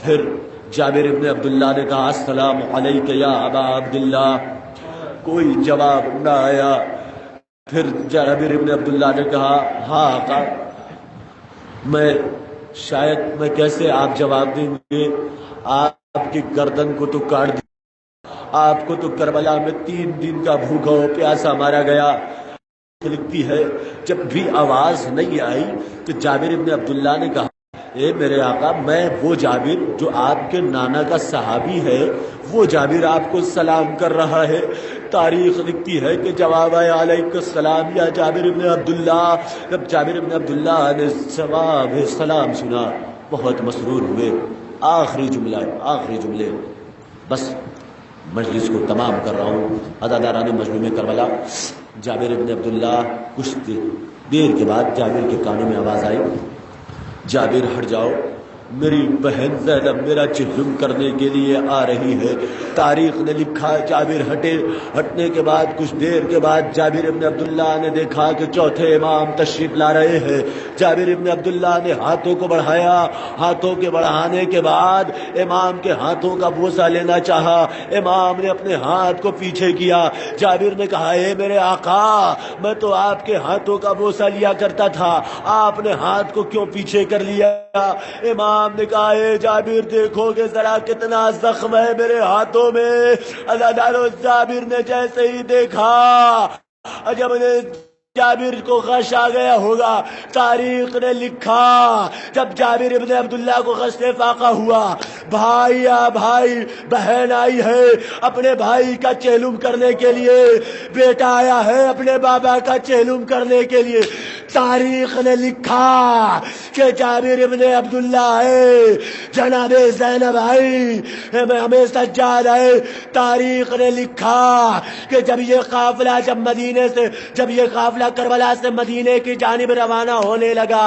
پھر جابر ابن عبداللہ نے کہا السلام علیک یا ابا عبداللہ، کوئی جواب نہ آیا، پھر جابر ابن عبداللہ نے کہا ہاں آقا میں کیسے آپ جواب دیں گے، آپ کی گردن کو تو کاٹ آپ کو تو کربلا میں 3 دن کا بھوکا و پیاسا مارا گیا. لکھتی ہے جب بھی آواز نہیں آئی تو جابر ابن عبداللہ نے کہا اے میرے آقا میں وہ جابر جو آپ کے نانا کا صحابی ہے وہ جابر آپ کو سلام کر رہا ہے. تاریخ لکھتی ہے کہ جواب آیا علیک السلام یا جابر ابن عبداللہ. جب جابر ابن عبداللہ نے جواب سلام سنا بہت مسرور ہوئے. آخری جملے بس مجلس کو تمام کر رہا ہوں. عزاداران مجموعہ کربلا جابر ابن عبداللہ کچھ دیر کے بعد جابر کے کانوں میں آواز آئی جابر ہٹ جاؤ میری بہن زینب میرا چہلم کرنے کے لیے آ رہی ہے. تاریخ نے لکھا جابر ہٹنے کے بعد کچھ دیر کے بعد جابر ابن عبداللہ نے دیکھا کہ چوتھے امام تشریف لا رہے ہیں. جابر ابن عبداللہ نے ہاتھوں کو بڑھایا. ہاتھوں کے بڑھانے کے بعد امام کے ہاتھوں کا بوسہ لینا چاہا. امام نے اپنے ہاتھ کو پیچھے کیا. جابر نے کہا اے میرے آقا میں تو آپ کے ہاتھوں کا بوسہ لیا کرتا تھا آپ نے ہاتھ کو کیوں پیچھے کر لیا. امام نے کہا اے جابر دیکھو گے ذرا کتنا زخم ہے میرے ہاتھوں میں. عزادارو جابر نے جیسے ہی دیکھا جب جابر کو غش آ گیا ہوگا. تاریخ نے لکھا جب جابر ابن عبداللہ کو غش فاقہ ہوا بھائی بہن آئی ہے اپنے بھائی کا چہلم کرنے کے لیے. بیٹا آیا ہے اپنے بابا کا چہلم کرنے کے لیے. تاریخ نے لکھا کہ جابر ابن عبداللہ ہے جناب زینب آئی ہمیں سجاد ہے. تاریخ نے لکھا کہ جب یہ قافلہ کربلا سے مدینے کی جانب روانہ ہونے لگا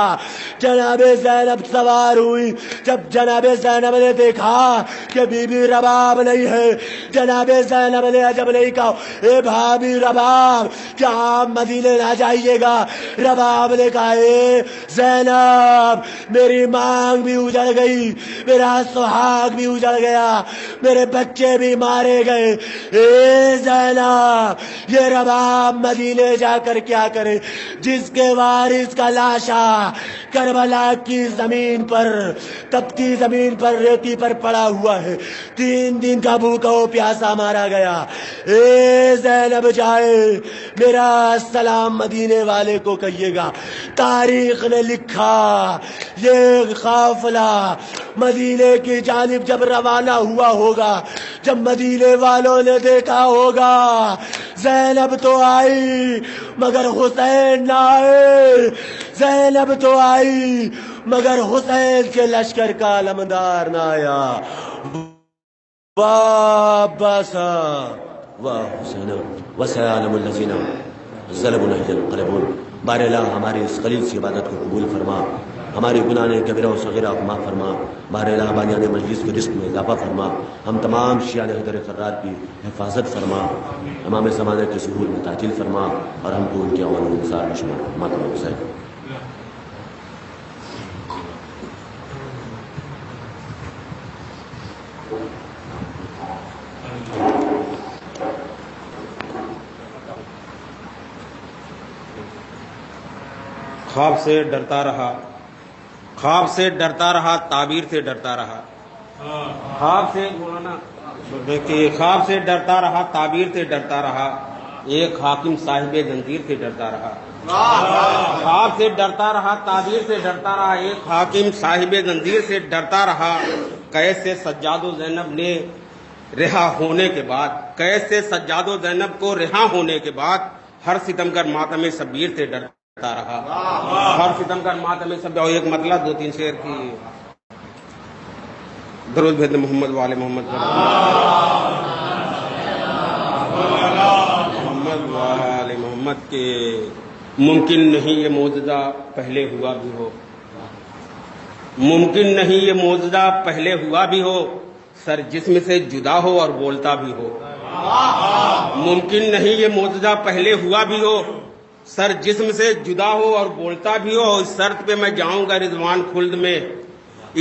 جناب زینب سوار ہوئی. جب جناب زینب نے دیکھا کہ بی بی رباب نہیں ہے جناب زینب نے عجب نہیں کہا اے بھابی رباب کیا آپ مدینے نہ جائیے گا. رباب نے کہا اے زینب میری مانگ بھی اجڑ گئی میرا سہاگ بھی اجڑ گیا میرے بچے بھی مارے گئے. اے زینب یہ رباب مدینے جا کر کیا کرے جس کے وارث کا لاشا کربلا کی زمین پر تپتی زمین پر ریتی پر پڑا ہوا ہے 3 دن کا بھوکا و پیاسا مارا گیا. اے زینب جائے میرا سلام مدینے والے کو کہیے گا. تاریخ نے لکھا یہ قافلہ مدینے کی جانب جب روانہ ہوا ہوگا جب مدینے والوں نے دیکھا ہوگا زینب تو آئی مگر حسین نہ آئے. زینب تو آئی مگر حسین کے لشکر کا علمدار نہ آیا. واباسا وحسین وسیعلم الذین ظلموا ينقلبون. بار الہ ہماری اس خلیل سی عبادت کو قبول فرما ہمارے گناہ کبیرہ و صغیرہ کو معاف فرما. بار الہ بانیان مجلس کے رزق میں اضافہ فرما. ہم تمام شیعہ حیدر قرار کی حفاظت فرما. امام زمانے کے ظہور میں تعجیل فرما اور ہم کو ان کے اول انتظار میں شمار ماتم حسین. خواب سے ڈرتا رہا تعبیر سے ڈرتا رہا. خواب سے ڈرتا رہا تعبیر سے ڈرتا رہا. ایک حاکم صاحب زنجیر سے ڈرتا رہا. خواب سے ڈرتا رہا تعبیر سے ڈرتا رہا. ایک حاکم صاحب زنجیر سے ڈرتا رہا. قید سے سجاد و زینب نے رہا ہونے کے بعد سجاد و زینب کو رہا ہونے کے بعد ہر ستمگر ماتم شبیر سے ڈرتا رہا. ہر ستمگر ماتم شبیر. اور ایک مطلب 2-3 شعر کی درود بھیج محمد والے محمد والے محمد کے. ممکن نہیں یہ معجزہ پہلے ہوا بھی ہو. ممکن نہیں یہ معجزہ پہلے ہوا بھی ہو. سر جسم سے جدا ہو اور بولتا بھی ہو. ممکن نہیں یہ معجزہ پہلے ہوا بھی ہو. سر جسم سے جدا ہو اور بولتا بھی ہو. اس شرط پہ میں جاؤں گا رضوان خلد میں.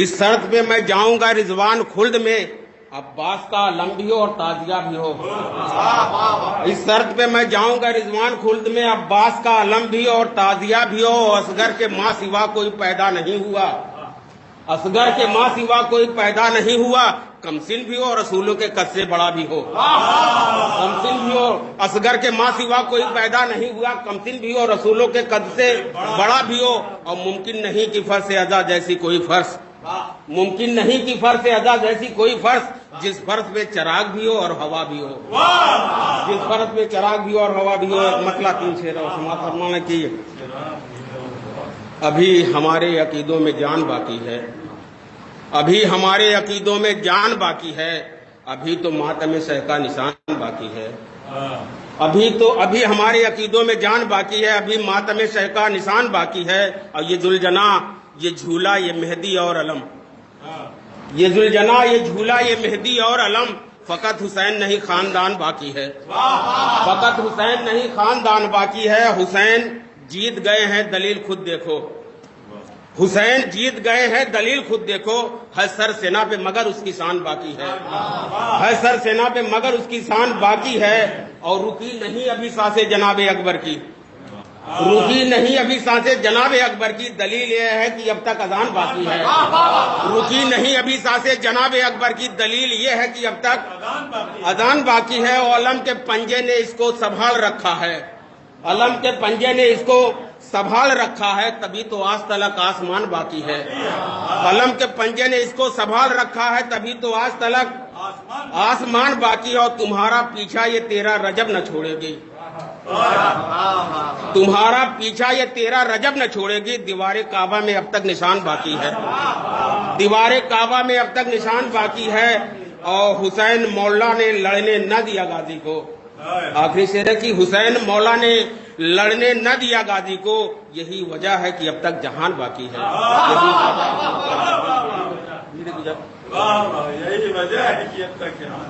اس شرط پہ میں جاؤں گا رضوان خلد میں. عباس کا علم بھی ہو اور تازیہ بھی ہو. اس شرط پہ میں جاؤں گا رضوان خلد میں. عباس کا علم بھی اور تازیہ بھی ہو. اصغر کے ماں سوا کوئی پیدا نہیں ہوا. اصغر کے ماں سوا کوئی پیدا نہیں ہوا. کم سن بھی ہو اور رسولوں کے قد سے بڑا بھی ہو، کم سن بھی ہو، اصغر کے ماں سوا کوئی پیدا نہیں ہوا، کم سن بھی ہو، رسولوں کے قد سے بڑا بھی ہو، اور ممکن نہیں کہ فرض ادا جیسی کوئی فرض، ممکن نہیں کہ فرض ادا جیسی کوئی فرض، جس فرض پہ چراغ بھی ہو اور ہوا بھی ہو، جس فرض پہ چراغ بھی ہو اور ہوا بھی ہو۔ ایک مسئلہ 3 شعر اور سماعت فرمانا کی ابھی ہمارے عقیدوں میں جان باقی ہے، ابھی ہمارے عقیدوں میں جان باقی ہے، ابھی تو ماتم سہ کا نشان باقی ہے، ابھی ہمارے عقیدوں میں جان باقی ہے، ابھی ماتم سہ کا نشان باقی ہے، اور یہ ذوالجناح، یہ جھولا، یہ مہدی اور علم، یہ ذوالجناح، یہ جھولا، یہ مہدی اور علم، فقط حسین نہیں خاندان باقی ہے، فقط حسین نہیں خاندان باقی ہے۔ حسین جیت گئے ہیں دلیل خود دیکھو، حسین جیت گئے ہیں دلیل خود دیکھو، ہے سر سینا پہ مگر اس کی شان باقی ہے، ہے سر سینا پہ مگر اس کی شان باقی ہے، اور رکی نہیں ابھی سانسیں جناب اکبر کی، رکی نہیں ابھی سانسیں جناب اکبر کی، دلیل یہ ہے کہ اب تک اذان باقی ہے، رکی نہیں ابھی سانسیں جناب اکبر کی، دلیل یہ ہے کہ اب تک اذان باقی ہے، اور علم کے پنجے نے اس کو سنبھال رکھا ہے، علم کے پنجے نے اس کو سنبھال رکھا ہے، تبھی تو آج تلک آسمان باقی ہے، علم کے پنجے نے اس کو سنبھال رکھا ہے، تبھی تو آج تلک آسمان باقی ہے، اور تمہارا پیچھا یہ 13 رجب نہ چھوڑے گی، تمہارا پیچھا یہ 13 رجب نہ چھوڑے گی، دیوار کعبہ میں اب تک نشان باقی ہے، دیوار کعبہ میں اب تک نشان باقی ہے، اور حسین مولا نے لڑنے نہ دیا غازی کو، آخری شعر ہے کہ حسین مولا نے لڑنے نہ دیا غازی کو، یہی وجہ ہے کہ اب تک جہان باقی ہے، یہی وجہ ہے کہ اب تک جہان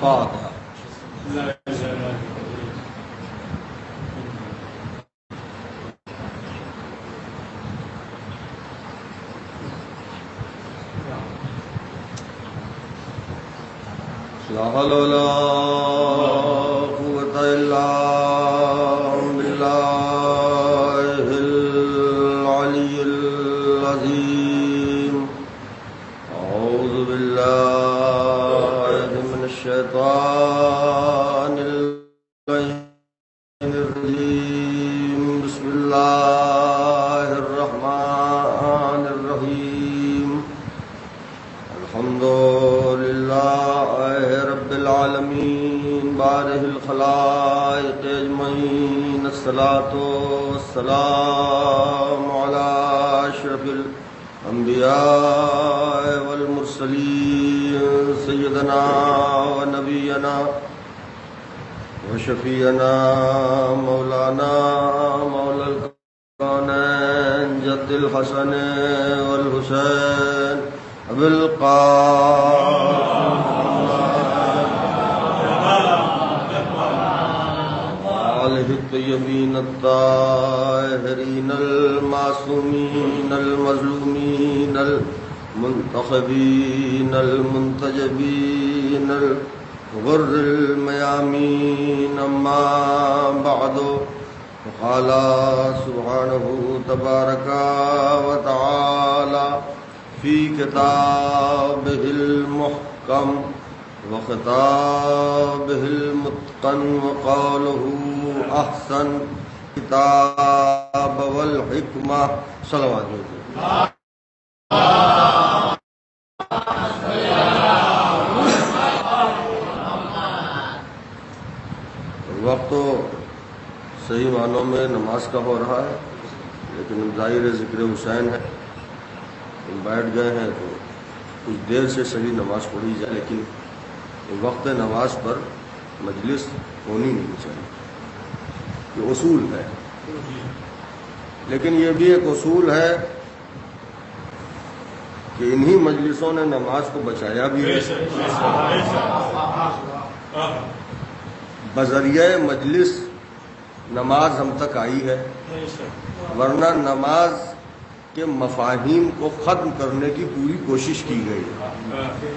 فاتحہ۔ لا حول ولا قوة إلا بالله العلي العظيم۔ أعوذ بالله من الشيطان الرجيم، بسم الله الرحمن الرحيم، الحمد لله رب العالمين بارئ الخلائق اجمعين، الصلاة والسلام على أشرف الأنبياء والمرسلين، سيدنا ونبينا وشفيعنا مولانا مولى الكونين جد الحسن والحسين أبي القاسم آلہ الطیبین الطاہرین المعصومین المظلومین المنتخبین المنتجبین الغر المیامین، اما بعد، فقال سبحانہ تبارک وتعالی فی کتابہ المحکم وخطابه المتقن، وقوله احسن کتاب والحکمہ، صلوات وقت تو صحیح معنوں میں نماز کا ہو رہا ہے، لیکن ظاہر ذکر حسین ہے، ہم بیٹھ گئے ہیں تو کچھ دیر سے صحیح نماز پڑھی جائے، لیکن وقت نماز پر مجلس ہونی نہیں چاہیے، یہ اصول ہے، لیکن یہ بھی ایک اصول ہے کہ انہی مجلسوں نے نماز کو بچایا بھی ہے، بذریعہ مجلس نماز ہم تک آئی ہے، ورنہ نماز کے مفاہیم کو ختم کرنے کی پوری کوشش کی گئی ہے۔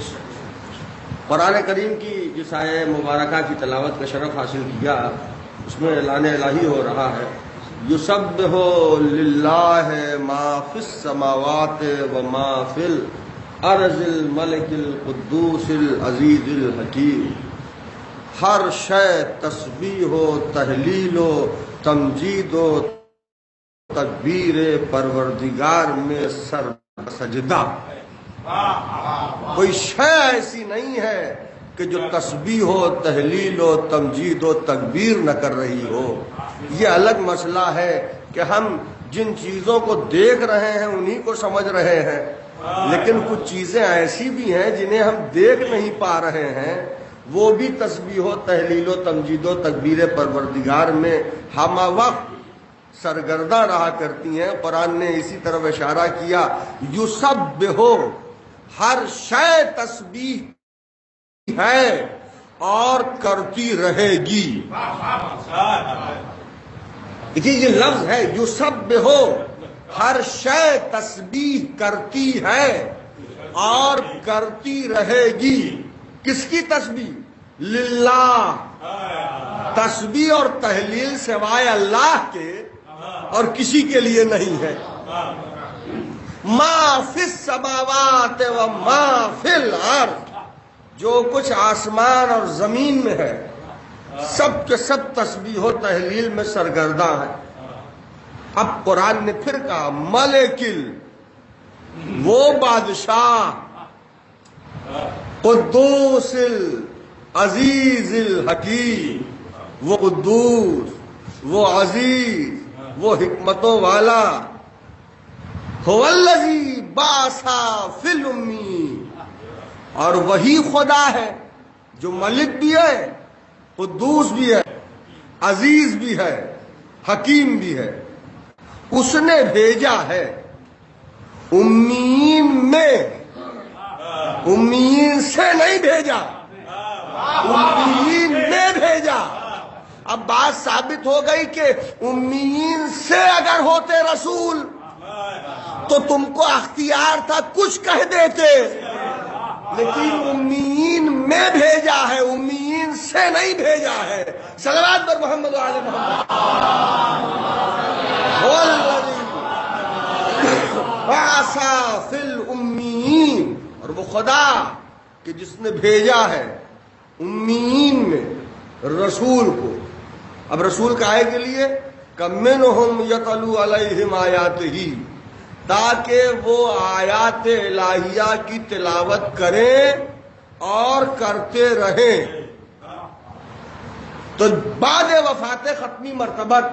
قرآن کریم کی جس آیہ مبارکہ کی تلاوت کا شرف حاصل کیا، اس میں اعلان الہی ہو رہا ہے، یسبح للہ ما فی السماوات و ما فی الارض الملک القدوس العزیز الحکیم۔ ہر شے تسبیح و تہلیل و تمجید و تکبیر پروردگار میں سر سجدہ۔ کوئی شے ایسی نہیں ہے کہ جو تسبیح و تہلیل و تمجید و تکبیر نہ کر رہی ہو۔ یہ الگ مسئلہ ہے کہ ہم جن چیزوں کو دیکھ رہے ہیں انہی کو سمجھ رہے ہیں، لیکن کچھ چیزیں ایسی بھی ہیں جنہیں ہم دیکھ نہیں پا رہے ہیں، وہ بھی تسبیح و تہلیل و تمجید و تکبیر پروردگار میں ہم وقت سرگرداں رہا کرتی ہیں۔ قرآن نے اسی طرف اشارہ کیا، یسبح، ہر شے تسبیح ہے اور کرتی رہے گی۔ دیکھیے یہ لفظ ہے یسبح، ہر شے تسبیح کرتی ہے اور کرتی رہے گی۔ کس کی تسبیح؟ للہ۔ تسبیح اور تہلیل سوائے اللہ کے اور کسی کے لیے نہیں ہے۔ ما فی السماوات و ما فی الارض، جو کچھ آسمان اور زمین میں ہے سب کے سب تسبیح و تہلیل میں سرگرداں ہیں۔ اب قرآن نے پھر کہا ملک، وہ بادشاہ، قدوس العزیز الحکیم، وہ قدوس، وہ عزیز، وہ حکمتوں والا، هو الذی بعث فی الامی، اور وہی خدا ہے جو ملک بھی ہے، قدوس بھی ہے، عزیز بھی ہے، حکیم بھی ہے۔ اس نے بھیجا ہے امیین میں، امیین سے نہیں بھیجا، امیین میں بھیجا۔ اب بات ثابت ہو گئی کہ امیین سے اگر ہوتے رسول تو تم کو اختیار تھا کچھ کہہ دیتے، لیکن امیین میں بھیجا ہے، امیین سے نہیں بھیجا ہے۔ صلوات پر محمد و آل محمد۔ والذی بعث فی الامیین، اور وہ خدا کہ جس نے بھیجا ہے امیین میں رسول کو۔ اب رسول کہے کے لیے کمنہم یتلو علیہم آیاتہ، تاکہ وہ آیات الہیہ کی تلاوت کریں اور کرتے رہیں۔ تو بعد وفات ختمی مرتبت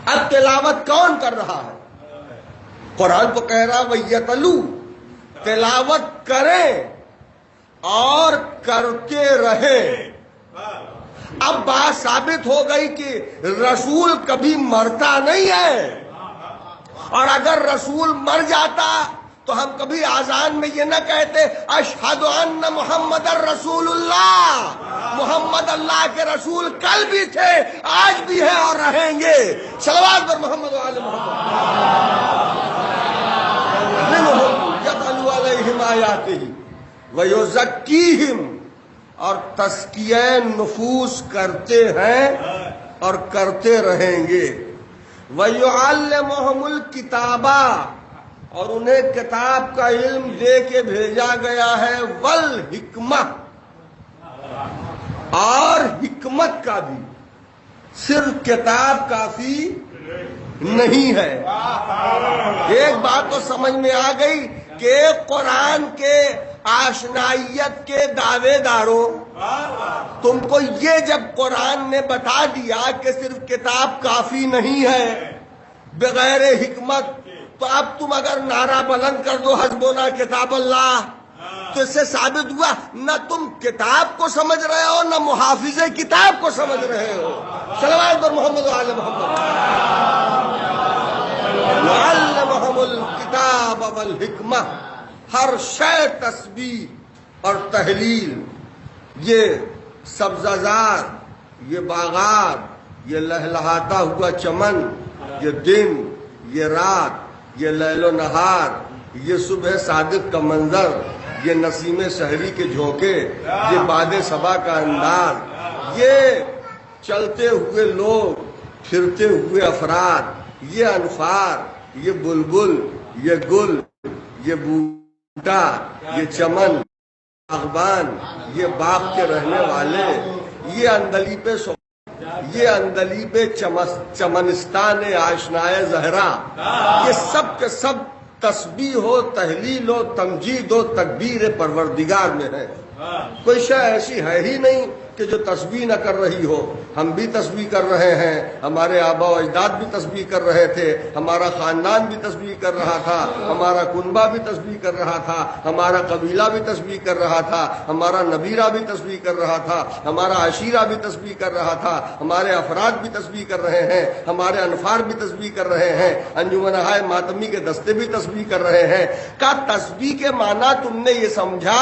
اب تلاوت کون کر رہا ہے؟ قرآن تو کہہ رہا وَيَتَلُو، تلاوت کریں اور کرتے رہیں۔ اب بات ثابت ہو گئی کہ رسول کبھی مرتا نہیں ہے، اور اگر رسول مر جاتا تو ہم کبھی آذان میں یہ نہ کہتے اشہد ان محمد الرسول اللہ، محمد اللہ کے رسول کل بھی تھے، آج بھی ہیں اور رہیں گے۔ صلوات پر محمد و آل محمد۔ یتلو علیہم آیاتہ ویزکیہم، اور تزکیہ نفوس کرتے ہیں اور کرتے رہیں گے۔ وَيُعَلِّمُهُمُ الْكِتَابَ، اور انہیں کتاب کا علم دے کے بھیجا گیا ہے، وَالْحِکْمَةَ، اور حکمت کا بھی۔ صرف کتاب کافی نہیں ہے۔ ایک بات تو سمجھ میں آ گئی کہ قرآن کے آشنائیت کے دعوے داروں، تم کو یہ جب قرآن نے بتا دیا کہ صرف کتاب کافی نہیں ہے بغیر حکمت، تو اب تم اگر نعرہ بلند کر دو حسبنا کتاب اللہ، تو اس سے ثابت ہوا نہ تم کتاب کو سمجھ رہے ہو نہ محافظ کتاب کو سمجھ رہے ہو۔ صلوات پر محمد و آل محمد۔ وَعَلَّمَهُمُ الْكِتَابَ وَالْحِکْمَةَ، ہر شے تسبیح اور تہلیل، یہ سبزہ زار، یہ باغات، یہ لہلہاتا ہوا چمن، یہ دن، یہ رات، یہ لیل و نہار، یہ صبح صادق کا منظر، یہ نسیم شہری کے جھونکے، یہ باد صبا کا انداز، یہ چلتے ہوئے لوگ، پھرتے ہوئے افراد، یہ انفار، یہ بلبل، یہ گل، یہ بوٹا، یہ چمن، باغبان، یہ باغ کے رہنے والے، یہ اندلیب یہ اندلیب چمنستان آشنائے زہرا، یہ سب کے سب تسبیح و تحلیل و تمجید و تکبیر پروردگار میں ہے۔ کوئی شے ایسی ہے ہی نہیں کہ جو تسبیح نہ کر رہی ہو۔ ہم بھی تسبیح کر رہے ہیں، ہمارے آبا و اجداد بھی تسبیح کر رہے تھے، ہمارا خاندان بھی تسبیح کر رہا تھا، ہمارا کنبہ بھی تسبیح کر رہا تھا، ہمارا قبیلہ بھی تسبیح کر رہا تھا، ہمارا نبیرہ بھی تسبیح کر رہا تھا، ہمارا عشیرہ بھی تسبیح کر رہا تھا، ہمارے افراد بھی تسبیح کر رہے ہیں، ہمارے انفار بھی تسبیح کر رہے ہیں، انجمنہائے ماتمی کے دستے بھی تسبیح کر رہے ہیں۔ کا تسبیح کے معنی تم نے یہ سمجھا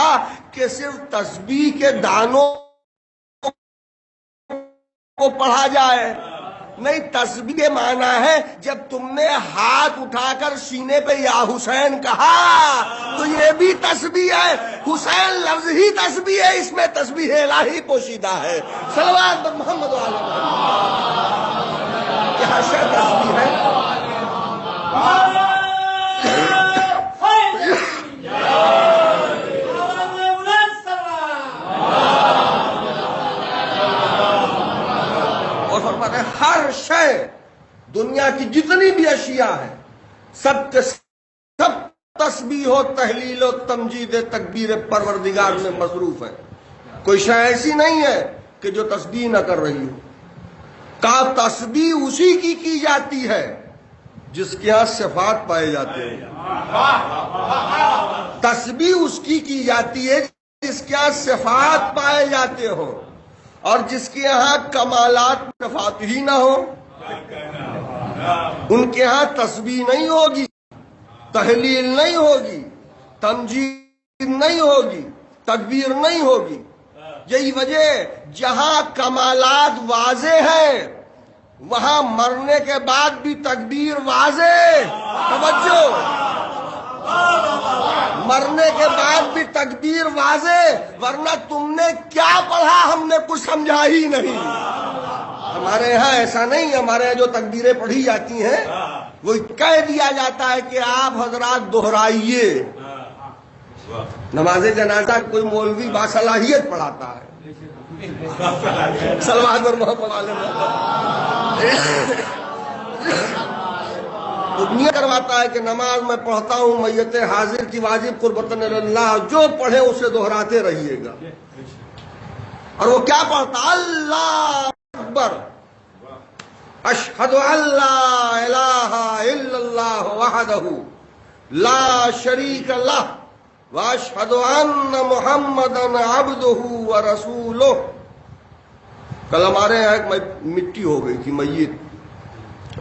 کہ صرف تسبیح کے دانوں کو پڑھا جائے؟ نہیں، تسبیح کے معنی ہے جب تم نے ہاتھ اٹھا کر سینے پہ یا حسین کہا تو یہ بھی تسبیح ہے۔ حسین لفظ ہی تسبیح ہے، اس میں تسبیح الہی پوشیدہ ہے۔ صلوات بر محمد و آل محمد۔ کیا شے تسبیح ہے؟ ہر شے، دنیا کی جتنی بھی اشیاء ہیں، سب کے سب تسبیح و تحلیل و تمجید تکبیر پروردگار میں مصروف ہے۔ کوئی شے ایسی نہیں ہے کہ جو تسبیح نہ کر رہی ہو۔ کا تسبیح اسی کی جاتی ہے جس کے ہاں صفات پائے جاتے ہیں۔ تسبیح اس کی جاتی ہے جس کے ہاں صفات پائے جاتے ہوں، اور جس کے یہاں کمالات صفات ہی نہ ہو ان کے ہاں تسبیح نہیں ہوگی، تحلیل نہیں ہوگی، تمجید نہیں ہوگی، تکبیر نہیں ہوگی۔ یہی وجہ جہاں کمالات واضح ہیں وہاں مرنے کے بعد بھی تکبیر واضح۔ توجہ، مرنے کے بعد بھی تکبیر واضح، ورنہ تم نے کیا پڑھا ہم نے کچھ سمجھا ہی نہیں۔ ہمارے یہاں ایسا نہیں، ہمارے یہاں جو تکبیریں پڑھی جاتی ہیں وہ کہہ دیا جاتا ہے کہ آپ حضرات دہرائیے۔ نماز جنازہ کوئی مولوی باصلاحیت پڑھاتا ہے، صلوات پر محمد علیہ دنیا کرواتا ہے کہ نماز میں پڑھتا ہوں میت حاضر کی واجب قربتن اللہ، جو پڑھے اسے دہراتے رہیے گا۔ اور وہ کیا پڑھتا؟ اللہ اکبر، اشہد ان لا الہ الا اللہ وحدہ لا شریک لہ واشہد ان محمدا عبدہ ورسولہ۔ کل ہمارے یہاں ایک مٹی ہو گئی تھی، میت۔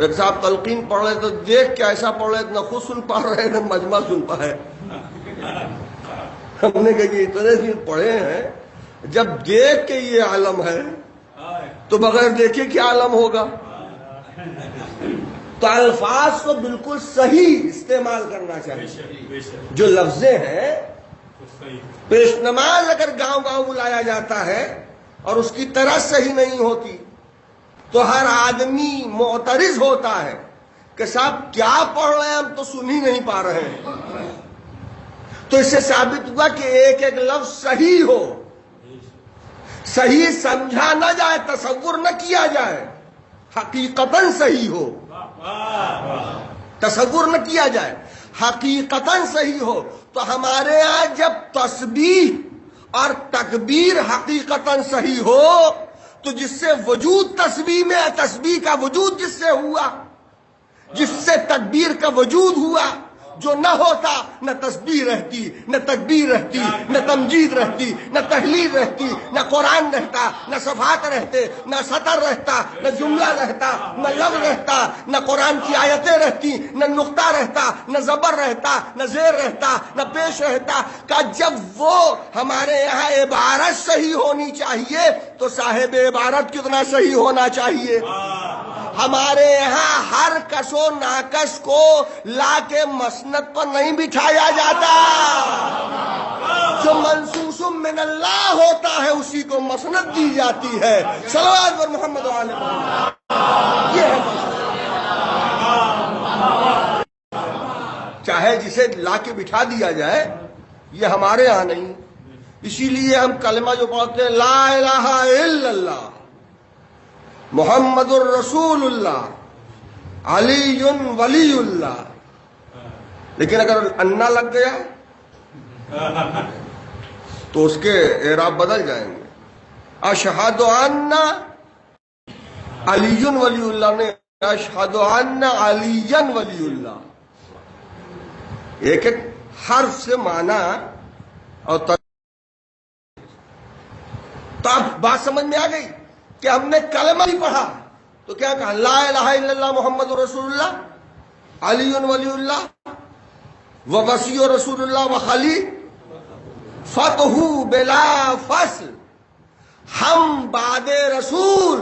ایک صاحب تلقین پڑھ رہے تو دیکھ کے ایسا پڑھ رہے نہ خود سن پا رہے نہ مجمع سن پائے۔ ہم نے کہا کہ اتنے دن پڑھے ہیں، جب دیکھ کے یہ عالم ہے تو بغیر دیکھے کیا عالم ہوگا؟ تو الفاظ کو بالکل صحیح استعمال کرنا چاہیے۔ جو لفظیں ہیں، پیش نماز اگر گاؤں گاؤں بلایا جاتا ہے اور اس کی طرح صحیح نہیں ہوتی تو ہر آدمی معترض ہوتا ہے کہ صاحب کیا پڑھ رہے ہیں، ہم تو سن ہی نہیں پا رہے ہیں۔ تو اس سے ثابت ہوا کہ ایک ایک لفظ صحیح ہو، صحیح سمجھا نہ جائے، تصور نہ کیا جائے، حقیقتاً صحیح ہو، تصور نہ کیا جائے، حقیقتاً صحیح ہو۔ تو ہمارے ہاں جب تسبیح اور تکبیر حقیقتاً صحیح ہو تو جس سے وجود تسبیح میں، تسبیح کا وجود جس سے ہوا، جس سے تکبیر کا وجود ہوا، جو نہ ہوتا نہ تسبیح رہتی، نہ تکبیر رہتی، نہ تمجید رہتی، نہ تحلیل رہتی، نہ قرآن رہتا، نہ صفحات رہتے، نہ سطر رہتا، نہ جملہ رہتا، نہ لفظ رہتا، نہ قرآن کی آیتیں رہتی، نہ نقطہ رہتا، نہ زبر رہتا، نہ زیر رہتا، نہ پیش رہتا۔ کہ جب وہ ہمارے یہاں عبارت صحیح ہونی چاہیے تو صاحب عبارت کتنا صحیح ہونا چاہیے۔ ہمارے یہاں ہر کس و ناکس کو لا کے مسند پر نہیں بٹھایا جاتا، جو منصوص من اللہ ہوتا ہے اسی کو مسند دی جاتی ہے۔ صلوات پر محمد و آل محمد۔ یہ ہے چاہے جسے لا کے بٹھا دیا جائے، یہ ہمارے یہاں نہیں۔ اسی لیے ہم کلمہ جو پڑھتے ہیں لا الہ الا اللہ محمد الرسول اللہ علی ولی اللہ، لیکن اگر انا لگ گیا تو اس کے اعراب بدل جائیں گے۔ اشہد ان علی ولی اللہ نے اشہد ان علی ولی اللہ، ایک ایک حرف سے معنی اور تو اب بات سمجھ میں آ گئی کہ ہم نے کلمہ نہیں پڑھا تو کیا کہا؟ لا الہ الا اللہ محمد رسول اللہ علی ولی اللہ و وصی رسول اللہ و خلی فتح بلا فصل۔ ہم بعد رسول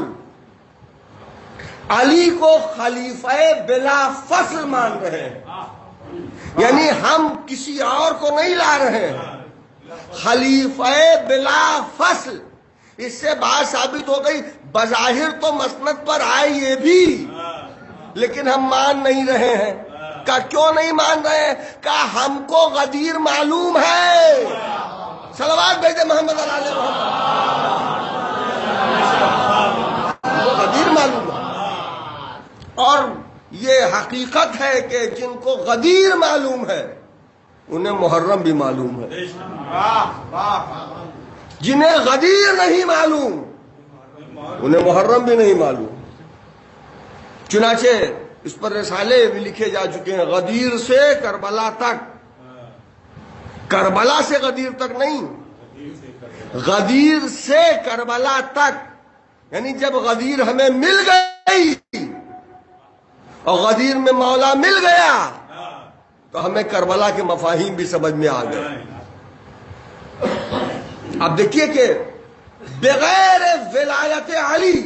علی کو خلیفہ بلا فصل مان رہے ہیں، یعنی ہم کسی اور کو نہیں لا رہے ہیں، خلیفہ بلا فصل۔ اس سے بات ثابت ہو گئی بظاہر تو مسند پر آئے یہ بھی، لیکن ہم مان نہیں رہے ہیں۔ کہ کیوں نہیں مان رہے ہیں؟ کہ ہم کو غدیر معلوم ہے۔ صلوات بھیجے محمد علی محمد۔ ہم کو غدیر معلوم ہے، اور یہ حقیقت ہے کہ جن کو غدیر معلوم ہے انہیں محرم بھی معلوم ہے، جنہیں غدیر نہیں معلوم انہیں محرم بھی نہیں معلوم۔ چنانچہ اس پر رسالے بھی لکھے جا چکے ہیں، غدیر سے کربلا تک، کربلا سے غدیر تک نہیں، غدیر سے کربلا تک، یعنی جب غدیر ہمیں مل گئی اور غدیر میں مولا مل گیا تو ہمیں کربلا کے مفاہیم بھی سمجھ میں آ گئے۔ اب دیکھیے کہ بغیر ولایت علی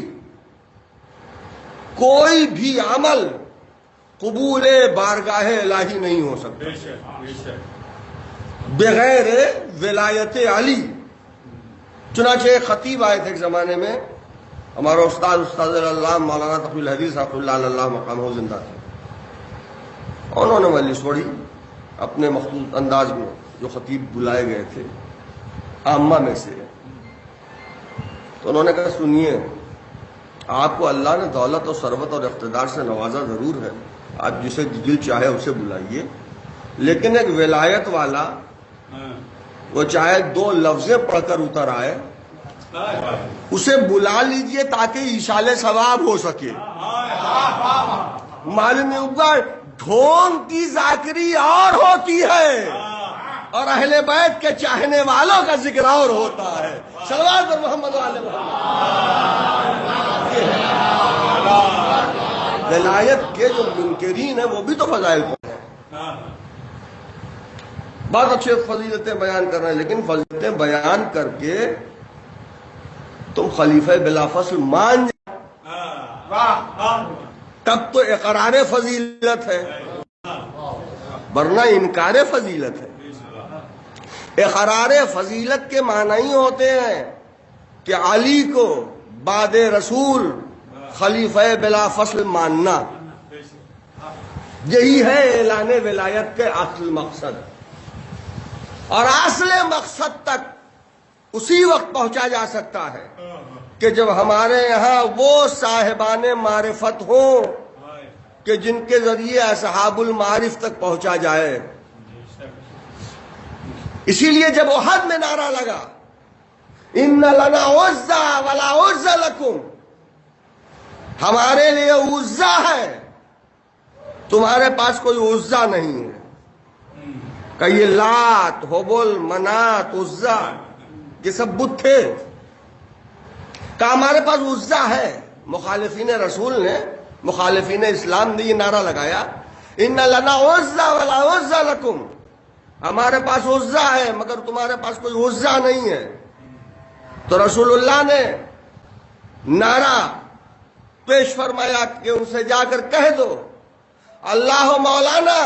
کوئی بھی عمل قبول بارگاہ الہی نہیں ہو سکتا، بغیر ولایت علی۔ چنانچہ ایک خطیب آئے تھے ایک زمانے میں، ہمارا استاد اللہ مولانا تقی الحدیث رحمۃ اللہ علیہ مقام ہو زندہ تھے، انہوں نے مجلس پڑھی اپنے مخصوص انداز میں، جو خطیب بلائے گئے تھے عامہ میں سے، تو انہوں نے کہا سنیے، آپ کو اللہ نے دولت اور ثروت اور اقتدار سے نوازا ضرور ہے، آپ جسے دل چاہے اسے بلائیے، لیکن ایک ولایت والا وہ چاہے 2 لفظیں پڑھ کر اتر آئے، اسے بلا لیجئے تاکہ ایشال ثواب ہو سکے۔ معلوم ہوگا ڈھونگ کی ذاکری اور ہوتی ہے اور اہل بیت کے چاہنے والوں کا ذکر اور ہوتا ہے۔ صلوات پر محمد و آل محمد۔ ولایت کے جو منکرین ہیں وہ بھی تو فضائل پر ہیں، بہت اچھے فضیلتیں بیان کر رہے ہیں، لیکن فضیلتیں بیان کر کے تم خلیفہ بلا فصل مان جاؤ تب تو اقرار فضیلت ہے، ورنہ انکار فضیلت ہے۔ اقرار فضیلت کے معنی ہی ہوتے ہیں کہ علی کو بعد رسول خلیفہ بلا فصل ماننا، یہی ہے اعلان ولایت کے اصل مقصد، اور اصل مقصد تک اسی وقت پہنچا جا سکتا ہے کہ جب ہمارے یہاں وہ صاحبان معرفت ہوں کہ جن کے ذریعے اصحاب المعارف تک پہنچا جائے۔ اسی لیے جب احد میں نعرہ لگا ان لنا عزا ولا عزا لکم، ہمارے لیے عزا ہے، تمہارے پاس کوئی عزا نہیں ہے، کہ یہ لات، حبل، منات، عزا یہ سب بت تھے. کہا ہمارے پاس عزا ہے. مخالفین رسول نے، مخالفین اسلام نے یہ نعرہ لگایا ان لنا عزا ولا عزا لکم، ہمارے پاس عزا ہے مگر تمہارے پاس کوئی عزا نہیں ہے. تو رسول اللہ نے نعرہ پیش فرمایا کہ ان سے جا کر کہہ دو اللہ مولانا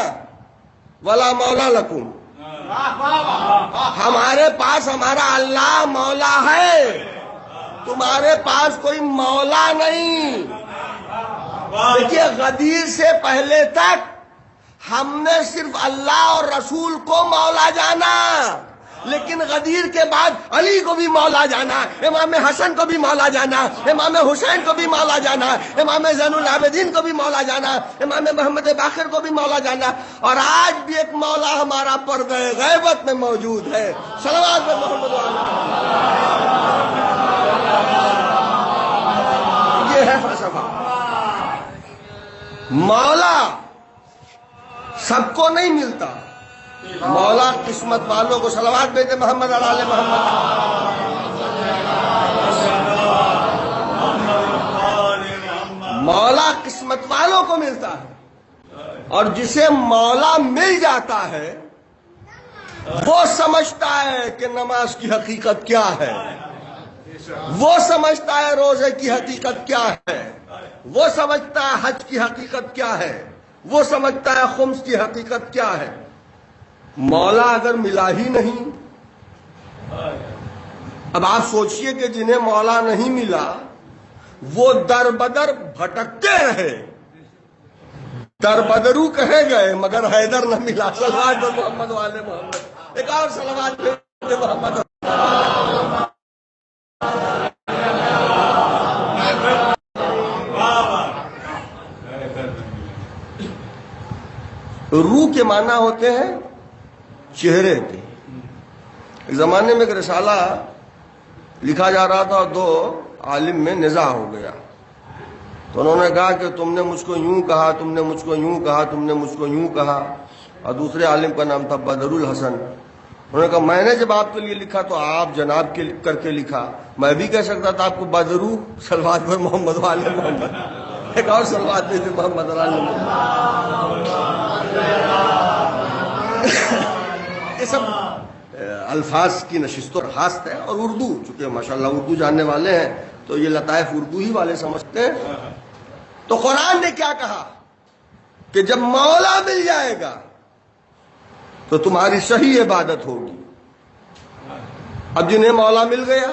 ولا مولا لکم، ہمارے پاس ہمارا اللہ مولا ہے، تمہارے پاس کوئی مولا نہیں. دیکھیے غدیر سے پہلے تک ہم نے صرف اللہ اور رسول کو مولا جانا، لیکن غدیر کے بعد علی کو بھی مولا جانا، امام حسن کو بھی مولا جانا، امام حسین کو بھی مولا جانا، امام زین العابدین کو بھی مولا جانا، امام محمد باقر کو بھی مولا جانا، اور آج بھی ایک مولا ہمارا پردہ غیبت میں موجود ہے. صلوات محمد یہ ہے فلسفہ. مولا سب کو نہیں ملتا، مولا قسمت والوں کو. صلوات بھیجے محمد اور آل محمد. مولا قسمت والوں کو ملتا ہے، اور جسے مولا مل جاتا ہے وہ سمجھتا ہے کہ نماز کی حقیقت کیا ہے، وہ سمجھتا ہے روزے کی حقیقت کیا ہے، وہ سمجھتا ہے حج کی حقیقت کیا ہے، وہ سمجھتا ہے خمس کی حقیقت کیا ہے. مولا اگر ملا ہی نہیں، اب آپ سوچئے کہ جنہیں مولا نہیں ملا وہ در بدر بھٹکتے رہے، در بدرو کہے گئے مگر حیدر نہ ملا. صلوات محمد والے محمد. ایک اور صلوات محمد. روح کے معنی ہوتے ہیں چہرے کے. ایک زمانے میں ایک رسالہ لکھا جا رہا تھا اور دو عالم میں نزاع ہو گیا. تو انہوں نے کہا کہ تم نے مجھ کو یوں کہا، تم نے مجھ کو یوں کہا، تم نے مجھ کو یوں کہا. اور دوسرے عالم کا نام تھا بدر الحسن. انہوں نے کہا میں نے جب آپ کے لیے لکھا تو آپ جناب کے کر کے لکھا، میں بھی کہہ سکتا تھا آپ کو بدرو. صلوات پر محمد والے محمد. ایک اور صلوات پہ محمد والے محمد. یہ سب الفاظ کی نشست و رخاست ہے. اور اردو، چونکہ ماشاءاللہ اردو جاننے والے ہیں تو یہ لطائف اردو ہی والے سمجھتے ہیں. تو قرآن نے کیا کہا کہ جب مولا مل جائے گا تو تمہاری صحیح عبادت ہوگی. اب جنہیں مولا مل گیا،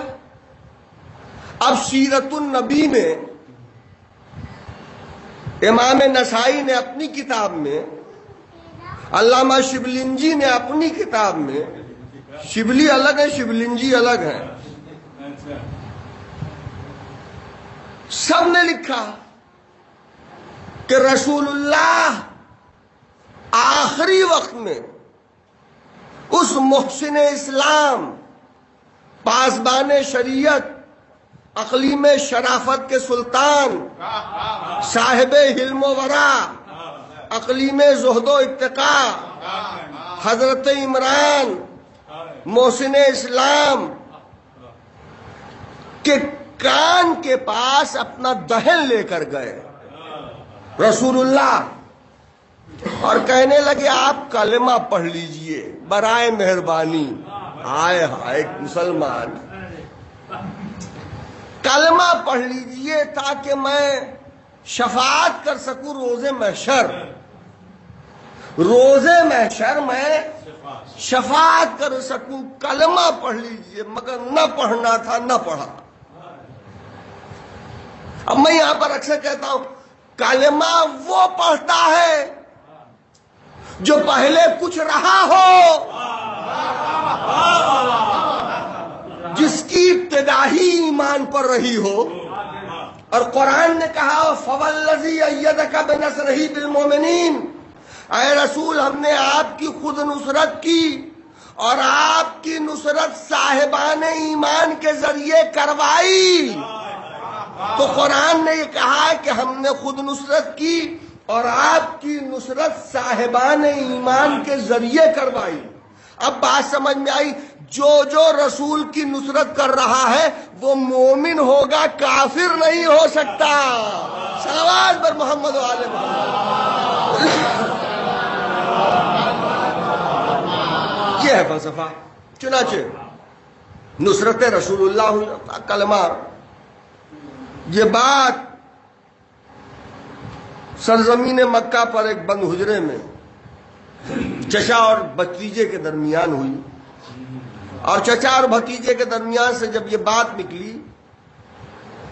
اب سیرت النبی میں امام نسائی نے اپنی کتاب میں، علامہ شبلنجی نے اپنی کتاب میں، شبلی الگ ہے شبلنجی الگ ہے، سب نے لکھا کہ رسول اللہ آخری وقت میں اس محسن اسلام، پاسبان شریعت، اقلیم شرافت کے سلطان، صاحب حلم و ورع، اقلیم زہد و اتقاء، حضرت عمران محسن اسلام کے کان کے پاس اپنا دہن لے کر گئے رسول اللہ، اور کہنے لگے آپ کلمہ پڑھ لیجئے برائے مہربانی. آئے ہائے مسلمان، کلمہ پڑھ لیجئے تاکہ میں شفاعت کر سکوں روز محشر. روز محشر میں شفاعت کر سکوں، کلمہ پڑھ لیجئے. مگر نہ پڑھنا تھا، نہ پڑھا. اب میں یہاں پر اکثر کہتا ہوں کلمہ وہ پڑھتا ہے جو پہلے کچھ رہا ہو، جس کی ابتدا ہی ایمان پر رہی ہو. اور قرآن نے کہا فَوَالَّذِي أَيَّدَكَ بِنَصْرِهِ بِالْمُؤْمِنِينَ، اے رسول ہم نے آپ کی خود نصرت کی اور آپ کی نصرت صاحبان ایمان کے ذریعے کروائی. تو قرآن نے یہ کہا کہ ہم نے خود نصرت کی اور آپ کی نصرت صاحبان ایمان کے ذریعے کروائی۔ اب بات سمجھ میں آئی، جو جو رسول کی نصرت کر رہا ہے وہ مومن ہوگا، کافر نہیں ہو سکتا۔ صلوات بر محمد و آل محمد۔ یہ ہے فلسفہ۔ چنانچہ نصرت رسول اللہ کلمہ، یہ بات سرزمین مکہ پر ایک بند حجرے میں چچا اور بھتیجے کے درمیان ہوئی، اور چچا اور بھتیجے کے درمیان سے جب یہ بات نکلی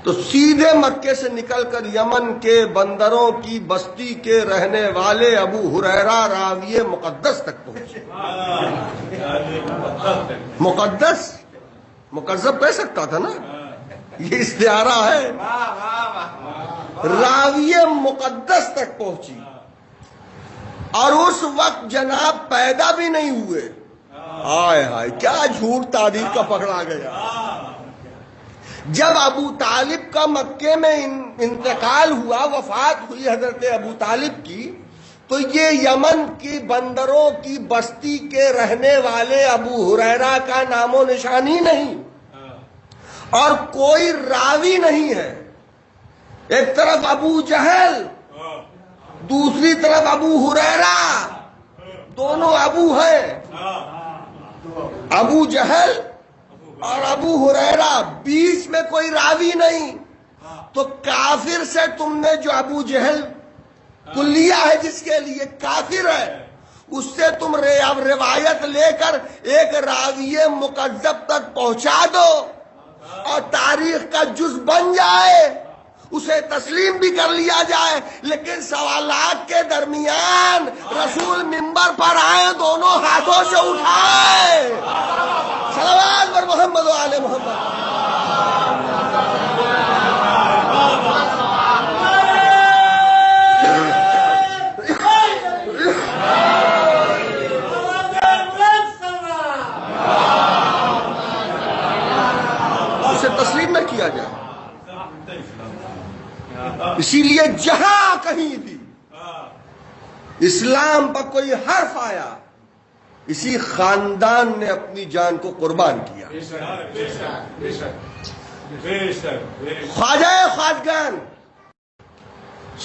تو سیدھے مکے سے نکل کر یمن کے بندروں کی بستی کے رہنے والے ابو ہریرہ راوی مقدس تک پہنچے۔ مقدس مکذب کہہ سکتا تھا نا، یہ استعارہ ہے۔ راوی مقدس تک پہنچی، اور اس وقت جناب پیدا بھی نہیں ہوئے۔ ہائے ہائے، کیا جھوٹ تاریخ کا پکڑا گیا۔ جب ابو طالب کا مکے میں انتقال ہوا، وفات ہوئی حضرت ابو طالب کی، تو یہ یمن کی بندروں کی بستی کے رہنے والے ابو ہریرہ کا نام و نشانی نہیں، اور کوئی راوی نہیں ہے۔ ایک طرف ابو جہل، دوسری طرف ابو ہریرہ، دونوں ابو ہیں، ابو جہل اور ابو ہریرہ، بیچ میں کوئی راوی نہیں۔ تو کافر سے تم نے جو ابو جہل کلیہ ہے جس کے لیے کافر ہے، اس سے تم اب روایت لے کر ایک راوی مکذب تک پہنچا دو اور تاریخ کا جز بن جائے، اسے تسلیم بھی کر لیا جائے، لیکن سوالات کے درمیان رسول منبر پر آئے، دونوں ہاتھوں سے اٹھائے۔ صلوات بر محمد و آل محمد۔ اسے تسلیم نہ کیا جائے۔ اسی لیے جہاں کہیں بھی اسلام پر کوئی حرف آیا، اسی خاندان نے اپنی جان کو قربان کیا۔ خواجہ خواجگان،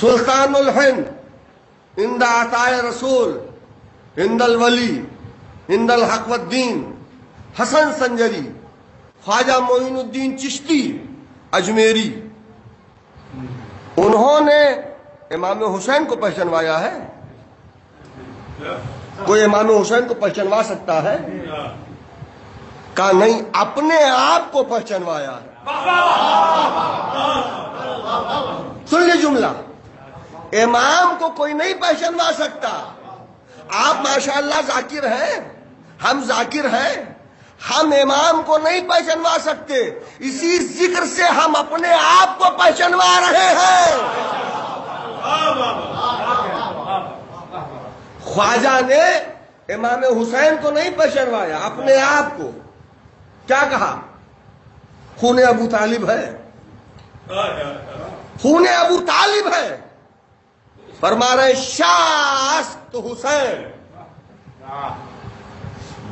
سلطان الہند، ہند عطائے رسول، ہند الولی، ہند الحق والدین، حسن سنجری، خواجہ معین الدین چشتی اجمیری، انہوں نے امام حسین کو پہچنوایا ہے؟ کوئی امام حسین کو پہچنوا سکتا ہے؟ کہا نہیں، اپنے آپ کو پہچنوایا ہے۔ سن یہ جملہ، امام کو کوئی نہیں پہچنوا سکتا۔ آپ ماشاءاللہ ذاکر ہیں، ہم ذاکر ہیں، ہم امام کو نہیں پہچنوا سکتے، اسی ذکر سے ہم اپنے آپ کو پہچنوا رہے ہیں۔ خواجہ نے امام حسین کو نہیں پہچنوایا، اپنے آپ کو۔ کیا کہا؟ خون ابو طالب ہے، خون ابو طالب ہے۔ فرما رہے شاست حسین،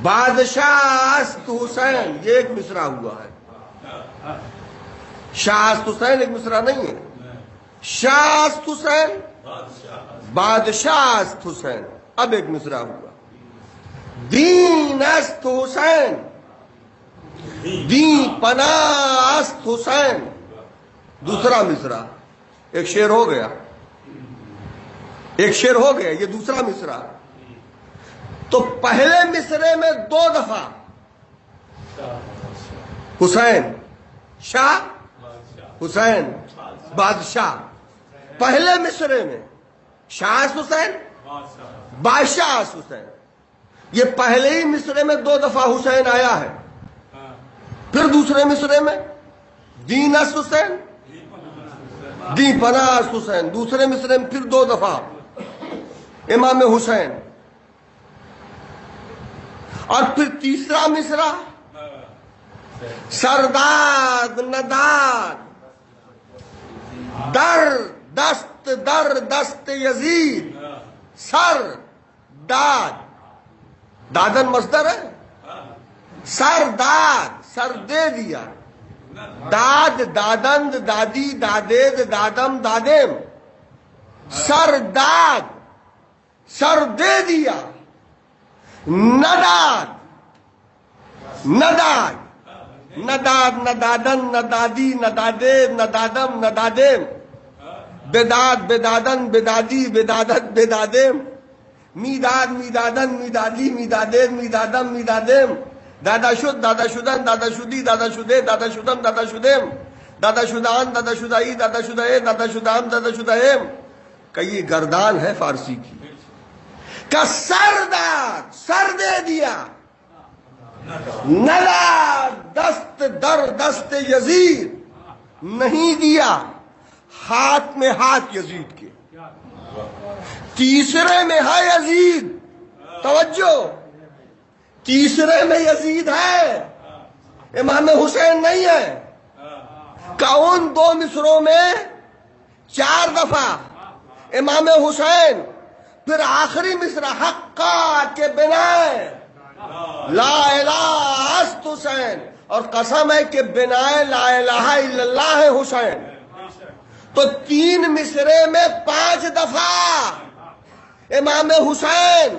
بادشاہ حسین، یہ ایک مصرع ہوا ہے۔ شاست حسین ایک مصرع نہیں ہے، شاست حسین، بادشاہ حسین، اب ایک مصرع ہوا۔ دین است حسین، دین پناہ است حسین، دوسرا مصرع، ایک شعر ہو گیا، ایک شعر ہو گیا، یہ دوسرا مصرع۔ تو پہلے مصرے میں 2 دفعہ حسین، شاہ، حسین، بادشاہ۔ پہلے مصرے میں شاہ حسین، بادشاہ حسین۔ یہ پہلے ہی مصرے میں 2 دفعہ حسین آیا ہے۔ پھر دوسرے مصرے میں دین است حسین، دین پناہ است حسین۔ دوسرے مصرے میں پھر 2 دفعہ امام حسین، اور پھر تیسرا مصرع سرداد نداد در دست دست در دست یزید، سر داد، دادن مصدر ہے، سر داد، سر دے دیا، داد دادند دادی دادید دادم دادم، سر داد، سر دے دیا، نداد، نداد، نداد، ندادن، ندادی، ندادید، ندادم، ندادم، بداد، بدادن، بدادی، بدادت، بدادم، میداد، میدادن، میدادی، میدادید، میدادم، میدادم، دادا شد، دادا شدن، دادا شدی، دادا شده، دادا شدم، دادا شدم، دادا شدان، دادا شدائی، دادا شدائے، دادا شدام، دادا شدائم. کہ یہ گردان ہے فارسی کی. کا سر داد، سر دے دیا، نلا دست در دست یزید، نہیں دیا ہاتھ میں ہاتھ یزید کے. تیسرے میں ہے یزید، توجہ، تیسرے میں یزید ہے، امام حسین نہیں ہے. کون دو مصروں میں 4 دفعہ امام حسین، پھر آخری مصرع حقا کے بنا لا الہ است حسین، اور قسم ہے کہ بنا لا الہ الا اللہ ہے حسین. تو 3 مصرے میں 5 دفعہ امام حسین.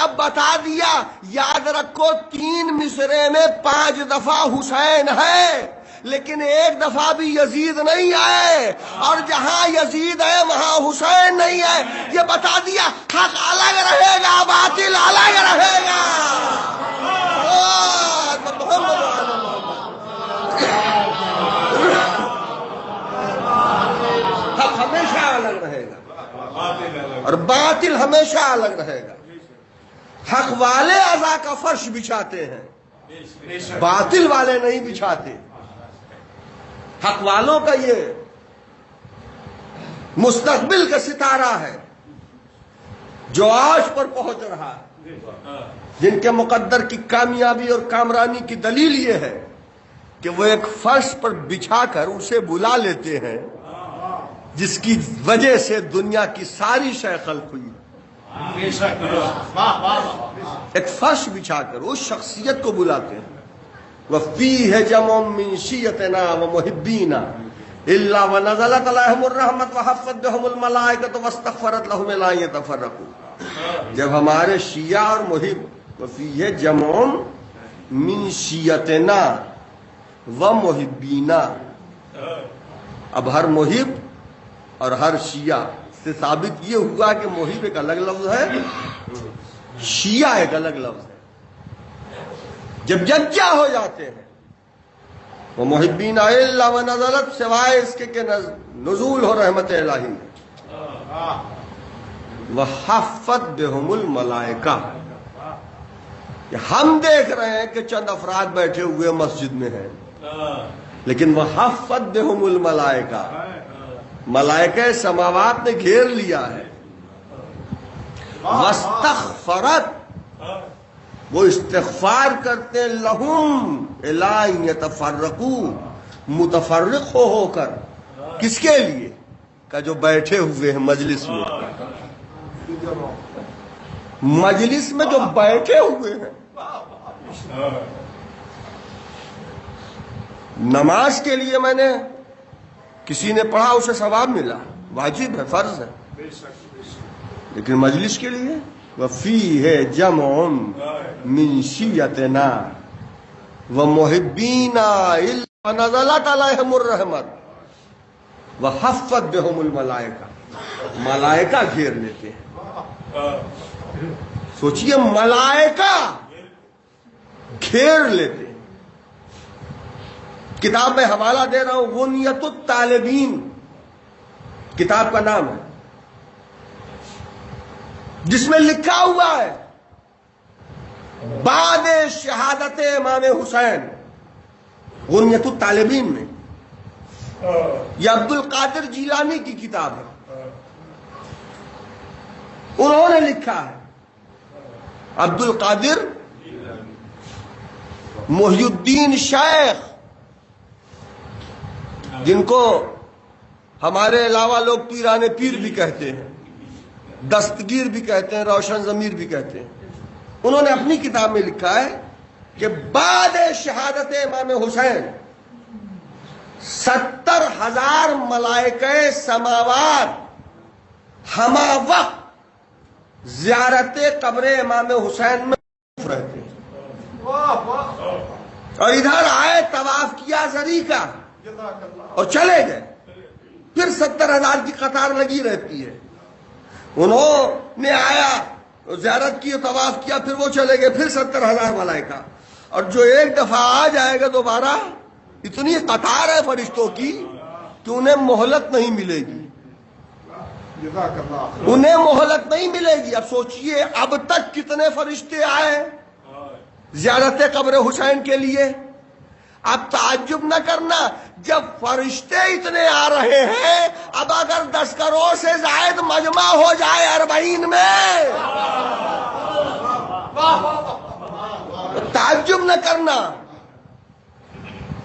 اب بتا دیا، یاد رکھو 3 مصرے میں 5 دفعہ حسین ہے، لیکن 1 دفعہ بھی یزید نہیں ہے، اور جہاں یزید ہے وہاں حسین نہیں ہے. یہ بتا دیا حق الگ رہے گا، باطل الگ رہے گا. حق ہمیشہ الگ رہے گا اور باطل ہمیشہ الگ رہے گا. حق والے عزا کا فرش بچھاتے ہیں، باطل والے نہیں بچھاتے. حق والوں کا یہ مستقبل کا ستارہ ہے جو آج پر پہنچ رہا ہے، جن کے مقدر کی کامیابی اور کامرانی کی دلیل یہ ہے کہ وہ ایک فرش پر بچھا کر اسے بلا لیتے ہیں جس کی وجہ سے دنیا کی ساری شے خلق ہوئی. ایک فرش بچھا کر اس شخصیت کو بلاتے ہیں. وَفِيهِ جَمْعٌ مِّن شِيَّتِنَا وَمُحِبِّينَا إِلَّا وَنَزَلَتْ عَلَيْهِمُ الرَّحْمَةُ وَحَفَّتْ بِهُمُ الْمَلَائِكَةُ وَاسْتَغْفَرَتْ لَهُمْ إِلَّا أَن يَتَفَرَّقُوا. جب ہمارے شیعہ اور محب، وَفِيهِ جَمْعٌ مِّن شِيَّتِنَا وَمُحِبِّينَا، اب ہر محب اور ہر شیعہ سے ثابت یہ ہوا کہ محب ایک الگ لفظ ہے، شیعہ ایک الگ لفظ ہے. جب یکجا ہو جاتے ہیں وہ محبین الا ونزلت، سوائے اس کے کہ نزول ہو رحمت الہی. وحفت بہم الملائکہ، ہم دیکھ رہے ہیں کہ چند افراد بیٹھے ہوئے مسجد میں ہیں، لیکن وحفت بہم الملائکہ، ملائکہ سماوات نے گھیر لیا ہے. واستغفرت، وہ استغفار کرتے لہم الی یتفرقوا، متفرق ہو کر. کس کے لیے؟ کہ جو بیٹھے ہوئے ہیں مجلس میں، مجلس میں جو بیٹھے ہوئے ہیں. نماز کے لیے میں نے، کسی نے پڑھا اسے ثواب ملا، واجب ہے، فرض ہے. لیکن مجلس کے لیے وَفِيهِ جَمْعٌ مِّن شِيَّتِنَا وَمُحِبِّينَا إِلَّا نَزَلَتْ عَلَيْهِمُ الرَّحْمَةُ وَحَفَّتْ بِهُمُ الْمَلَائِكَةُ. ملائکہ گھیر لیتے ہیں. سوچئے، ملائکہ گھیر لیتے ہیں. کتاب میں حوالہ دے رہا ہوں، غنیۃ الطالبین کتاب کا نام ہے، جس میں لکھا ہوا ہے بعد شہادت امام حسین، غنیۃ الطالبین میں. یہ عبد القادر جیلانی کی کتاب ہے. انہوں نے لکھا ہے، عبد القادر محی الدین شیخ، جن کو ہمارے علاوہ لوگ پیران پیر بھی کہتے ہیں، دستگیر بھی کہتے ہیں، روشن ضمیر بھی کہتے ہیں. انہوں نے اپنی کتاب میں لکھا ہے کہ بعد شہادت امام حسین 70,000 ملائکہ سماوات ہما وقت زیارت قبر امام حسین میں رہتے ہیں، اور ادھر آئے طواف کیا زری کا اور چلے گئے. پھر 70,000 کی قطار لگی رہتی ہے. انہوں نے آیا زیارت کی، طواف کیا، پھر وہ چلے گئے، پھر 70,000 ملائکہ. اور جو ایک دفعہ آ جائے گا دوبارہ، اتنی قطار ہے فرشتوں کی کہ انہیں مہلت نہیں ملے گی، انہیں مہلت نہیں ملے گی. اب سوچئے اب تک کتنے فرشتے آئے زیارت قبر حسین کے لیے. اب تعجب نہ کرنا جب فرشتے اتنے آ رہے ہیں، اب اگر 10 کروڑ سے زائد مجمع ہو جائے 40 میں، تو تعجب نہ کرنا.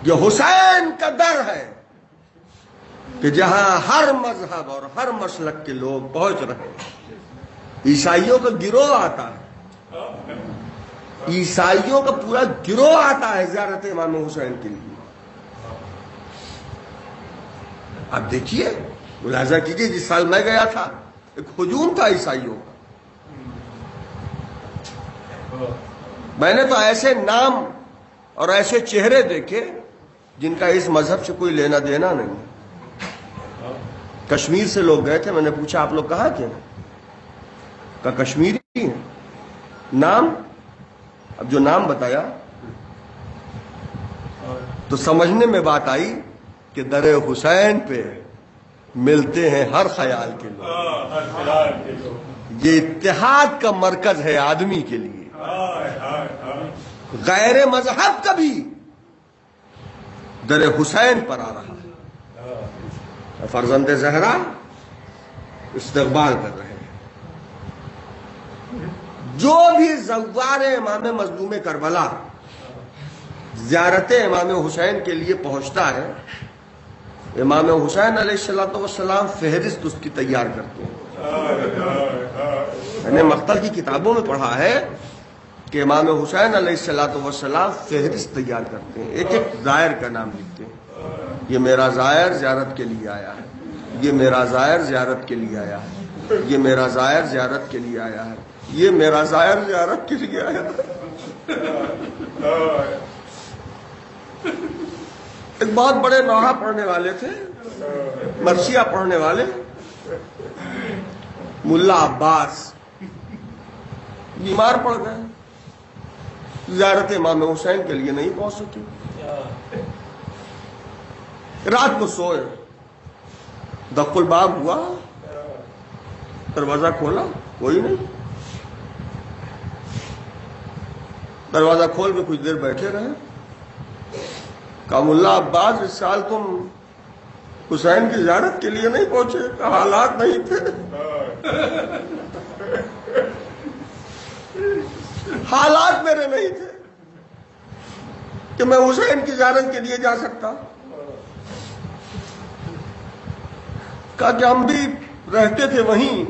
یہ حسین کا در ہے کہ جہاں ہر مذہب اور ہر مسلک کے لوگ پہنچ رہے ہیں. عیسائیوں کا گروہ آتا ہے، عیسائیوں کا پورا گروہ آتا ہے زیارت امام حسین کے لیے. اب دیکھیے، ملاحظہ کیجیے، جس سال میں گیا تھا ایک ہجوم تھا عیسائیوں کا. میں نے تو ایسے نام اور ایسے چہرے دیکھے جن کا اس مذہب سے کوئی لینا دینا نہیں. کشمیر سے لوگ گئے تھے، میں نے پوچھا آپ لوگ کہاں کے ہیں؟ کہا کشمیری ہیں. نام؟ اب جو نام بتایا تو سمجھنے میں بات آئی کہ در حسین پہ ملتے ہیں ہر خیال کے لوگ. یہ اتحاد کا مرکز ہے آدمی کے لیے. غیر مذہب کا بھی در حسین پر آ رہا ہے. فرزند زہرا استقبال کر رہے ہیں. جو بھی زوار امام مظلوم کربلا زیارت امام حسین کے لیے پہنچتا ہے، امام حسین علیہ السلام فہرست اس کی تیار کرتے ہیں. میں نے مقتل کی کتابوں میں پڑھا ہے کہ امام حسین علیہ السلام فہرست تیار کرتے ہیں، ایک ایک زائر کا نام لکھتے ہیں. یہ میرا زائر زیارت کے لیے آیا ہے، یہ میرا زائر زیارت کے لیے آیا ہے، یہ میرا زائر زیارت کے لیے آیا ہے، یہ میرا زائر زیارت کے لیے آیا ہے. ایک بہت بڑے نوحہ پڑھنے والے تھے، مرثیہ پڑھنے والے، ملا عباس، بیمار پڑ گئے، زیارت امام حسین کے لیے نہیں پہنچ سکے. رات کو سوئے، دق الباب ہوا، دروازہ کھولا، کوئی نہیں. دروازہ کھول کے کچھ دیر بیٹھے رہے. کہا ملا عباس اس سال تم حسین کی زیارت کے لیے نہیں پہنچے؟ کہا حالات نہیں تھے، حالات میرے نہیں تھے کہ میں حسین کی زیارت کے لیے جا سکتا. کہا کہ ہم بھی رہتے تھے وہیں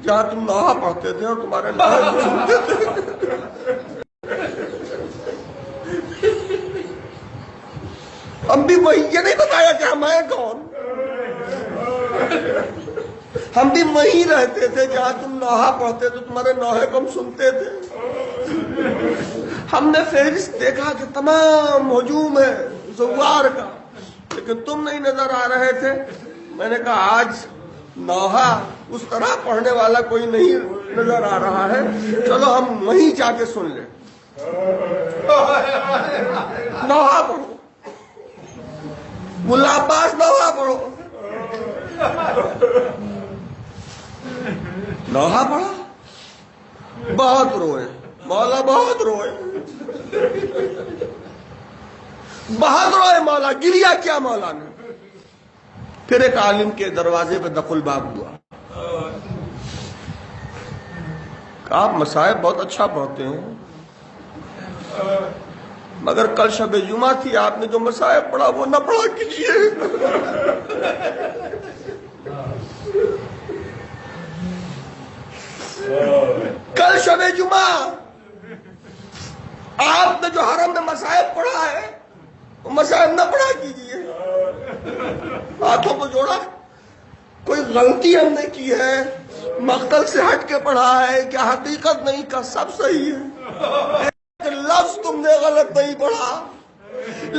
جہاں تم نوحہ پڑھتے تھے اور تمہارے نوحے سنتے تھے. ہم بھی وہی، یہ نہیں بتایا کہ ہم ہیں کون، ہم بھی وہیں رہتے تھے جہاں تم نوحہ پڑھتے تھے، تمہارے نوحے کو ہم سنتے تھے. ہم نے فہرست دیکھا کہ تمام ہجوم ہے زوار کا، لیکن تم نہیں نظر آ رہے تھے. میں نے کہا آج نوحہ اس طرح پڑھنے والا کوئی نہیں نظر آ رہا ہے، چلو ہم وہیں جا کے سن لیں. نوحہ پڑھو، ملا عباس نوحہ پڑھو. نوحہ پڑھا، بہت روئے مولا، بہت روئے، بہت روئے مولا. گریا کیا مولا نے. پھر ایک عالم کے دروازے پہ دق الباب ہوا. آپ مصائب بہت اچھا پڑھتے ہیں، مگر کل شب جمعہ تھی، آپ نے جو مصائب پڑھا وہ نہ پڑھا کیجیے. شب جمعہ آپ نے جو حرم میں مصائب پڑھا ہے وہ مصائب نہ پڑھا کیجیے. ہاتھوں کو جوڑا, کوئی غلطی ہم نے کی ہے, مقتل سے ہٹ کے پڑھا ہے کیا حقیقت نہیں کا, سب صحیح ہے, ایک لفظ تم نے غلط نہیں پڑھا.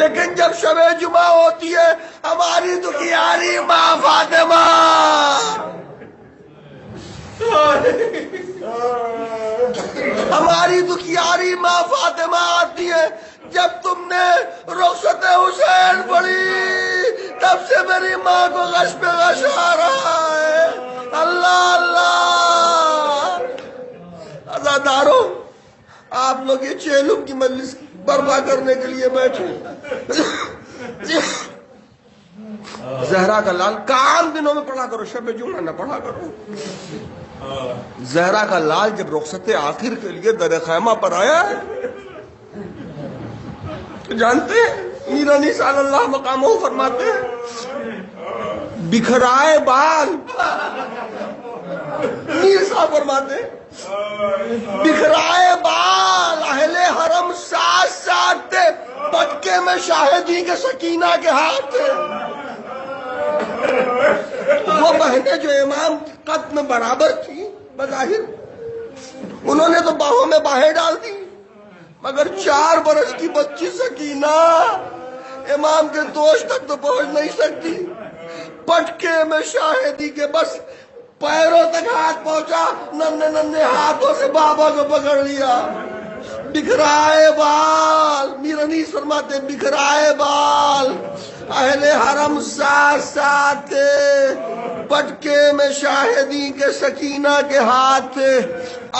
لیکن جب شب جمعہ ہوتی ہے ہماری دکھیاری ماں فاطمہ, ہماری دکھیاری ماں فاطمہ آتی ہے. جب تم نے رخصت حسین پڑھی تب سے میری ماں کو غش پہ غش آ رہا ہے. اللہ اللہ. عزاداروں, آپ لوگ یہ چیلوں کی مجلس برپا کرنے کے لیے بیٹھے. زہرا کا لال کام دنوں میں پڑھا کرو, شب جمعہ نہ پڑھا کرو. زہرا کا لال جب رخصت آخر کے لیے در خیمہ پر آیا تو جانتے ہیں میر علی صلی اللہ مقامہ فرماتے ہیں بکھرائے بال, میر صاحب فرماتے ہیں بکھرائے بال اہل حرم ساتھ ساتھ تھے, پٹکے میں شاہدی کے سکینہ کے ہاتھ تھے. وہ بہنیں جو امام کی قد میں برابر تھی بظاہر, انہوں نے تو باہوں میں باہیں ڈال دی, مگر 4 برس کی بچی سکینہ امام کے دوش تک تو پہنچ نہیں سکتی. پٹکے میں شاہدی کے بس پیروں تک ہاتھ پہنچا, ننھے ننھے ہاتھوں سے بابا کو پکڑ لیا. بکھرائے بال, میر انیس فرماتے ہیں بکھرائے بال اہل حرم ساتھ ساتھ تھے, پٹکے میں شاہدی کے سکینہ کے ہاتھ تھے.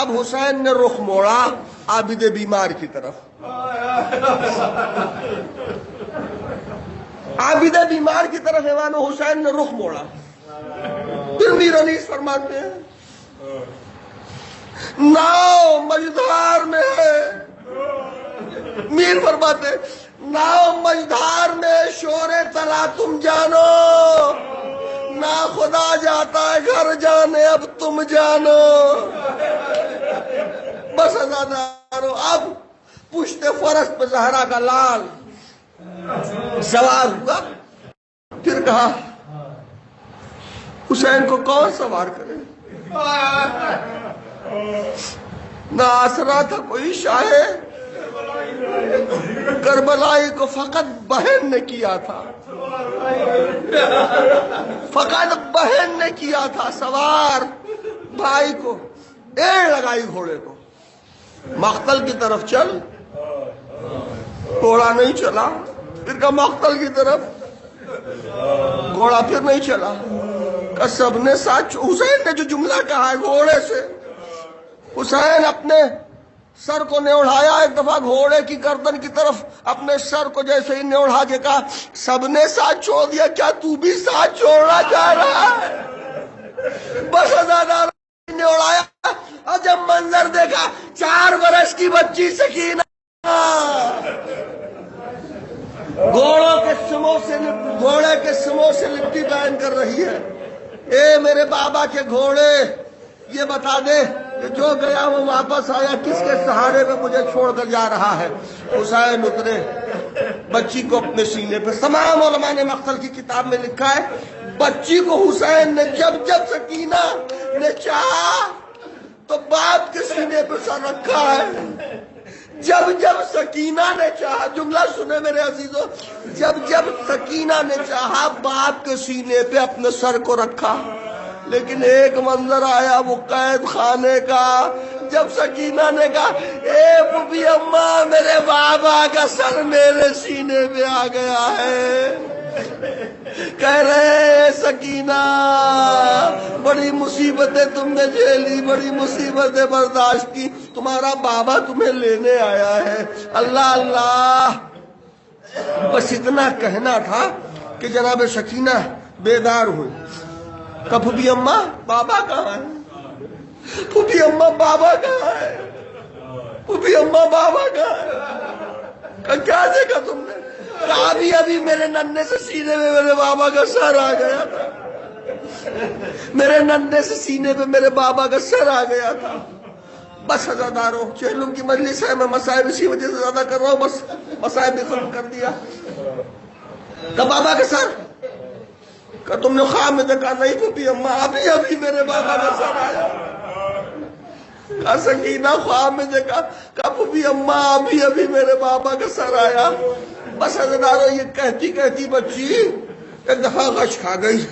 اب حسین نے رخ موڑا عابد بیمار کی طرف. عابد بیمار کی طرف امام حسین نے رخ موڑا. پھر میر انیس فرماتے ہیں ناؤ مجدھار میں ہے. میر فرماتے ہیں ناؤ مجدھار میں شور تلا تم جانو, نہ خدا جاتا ہے گھر جانے اب تم جانو. بس عزادارو, اب پشت فرس پہ زہرا کا لال سوار ہوا. پھر کہا حسین کو کون سوار کرے, نہ آسرا تھا کوئی شاہ کربلائی کو فقط بہن نے کیا تھا, فقط بہن نے کیا تھا سوار. بھائی کو ایڑ لگائی گھوڑے کو, مقتل کی طرف چل, گھوڑا نہیں چلا. پھر کہا مقتل کی طرف, گھوڑا پھر نہیں چلا. کہ سب نے ساتھ, حسین نے جو جملہ کہا ہے گھوڑے سے, حسین اپنے سر کو نوڑھایا ایک دفعہ گھوڑے کی گردن کی طرف, اپنے سر کو جیسے ہی نوڑھا کے کہا سب نے ساتھ چھوڑ دیا, کیا تو بھی ساتھ چھوڑنا چاہ رہا ہے. بس عزادار نوڑھایا, اور جب منظر دیکھا 4 برس کی بچی سکینہ گھوڑے کے سموں سے لپٹی بیان کر رہی ہے. اے میرے بابا کے گھوڑے, یہ بتا دے کہ جو گیا وہ واپس آیا, کس کے سہارے میں مجھے چھوڑ کر جا رہا ہے. حسین اترے, بچی کو اپنے سینے پہ, تمام علماء نے مقتل کی کتاب میں لکھا ہے بچی کو حسین نے جب جب سکینہ نے چاہا تو باپ کے سینے پہ سر رکھا ہے. جب جب سکینہ نے چاہا, جملہ سنے میرے عزیزوں, جب جب سکینہ نے چاہا باپ کے سینے پہ اپنے سر کو رکھا. لیکن ایک منظر آیا وہ قید خانے کا, جب سکینہ نے کہا اے پھوپھی اماں میرے بابا کا سر میرے سینے پہ آ گیا ہے. کہہ رہے سکینہ بڑی مصیبتیں تم نے جھیلی, بڑی مصیبتیں برداشت کی, تمہارا بابا تمہیں لینے آیا ہے. اللہ اللہ. بس اتنا کہنا تھا کہ جناب سکینہ بیدار ہوئی. پھوپھی اماں بابا کہاں ہے, پھوپھی اماں بابا کہاں ہے, پھوپھی اماں بابا کہاں ہے. کیا دیکھا تم نے, ابھی ابھی میرے ننھے سے سینے میں میرے بابا کا سر آ گیا تھا, میرے ننھے سے سینے پہ میرے بابا کا سر آ گیا تھا. بس عزاداروں چہلم کی مجلس ہے، میں مسائب اسی وجہ سے زیادہ کر رہا ہوں، بس مسائب بھی ختم کر دیا. کہ بابا کا سر، کہ تم نے خواب میں دیکھا؟ نہیں پھوپھی اماں ابھی ابھی میرے بابا کا سر آیا. کہ سکینہ خواب میں دیکھا؟ کہ پھوپھی اماں ابھی ابھی میرے بابا کا سر آیا. بس عزاداروں یہ کہتی کہتی بچی ایک دفعہ غش کھا گئی.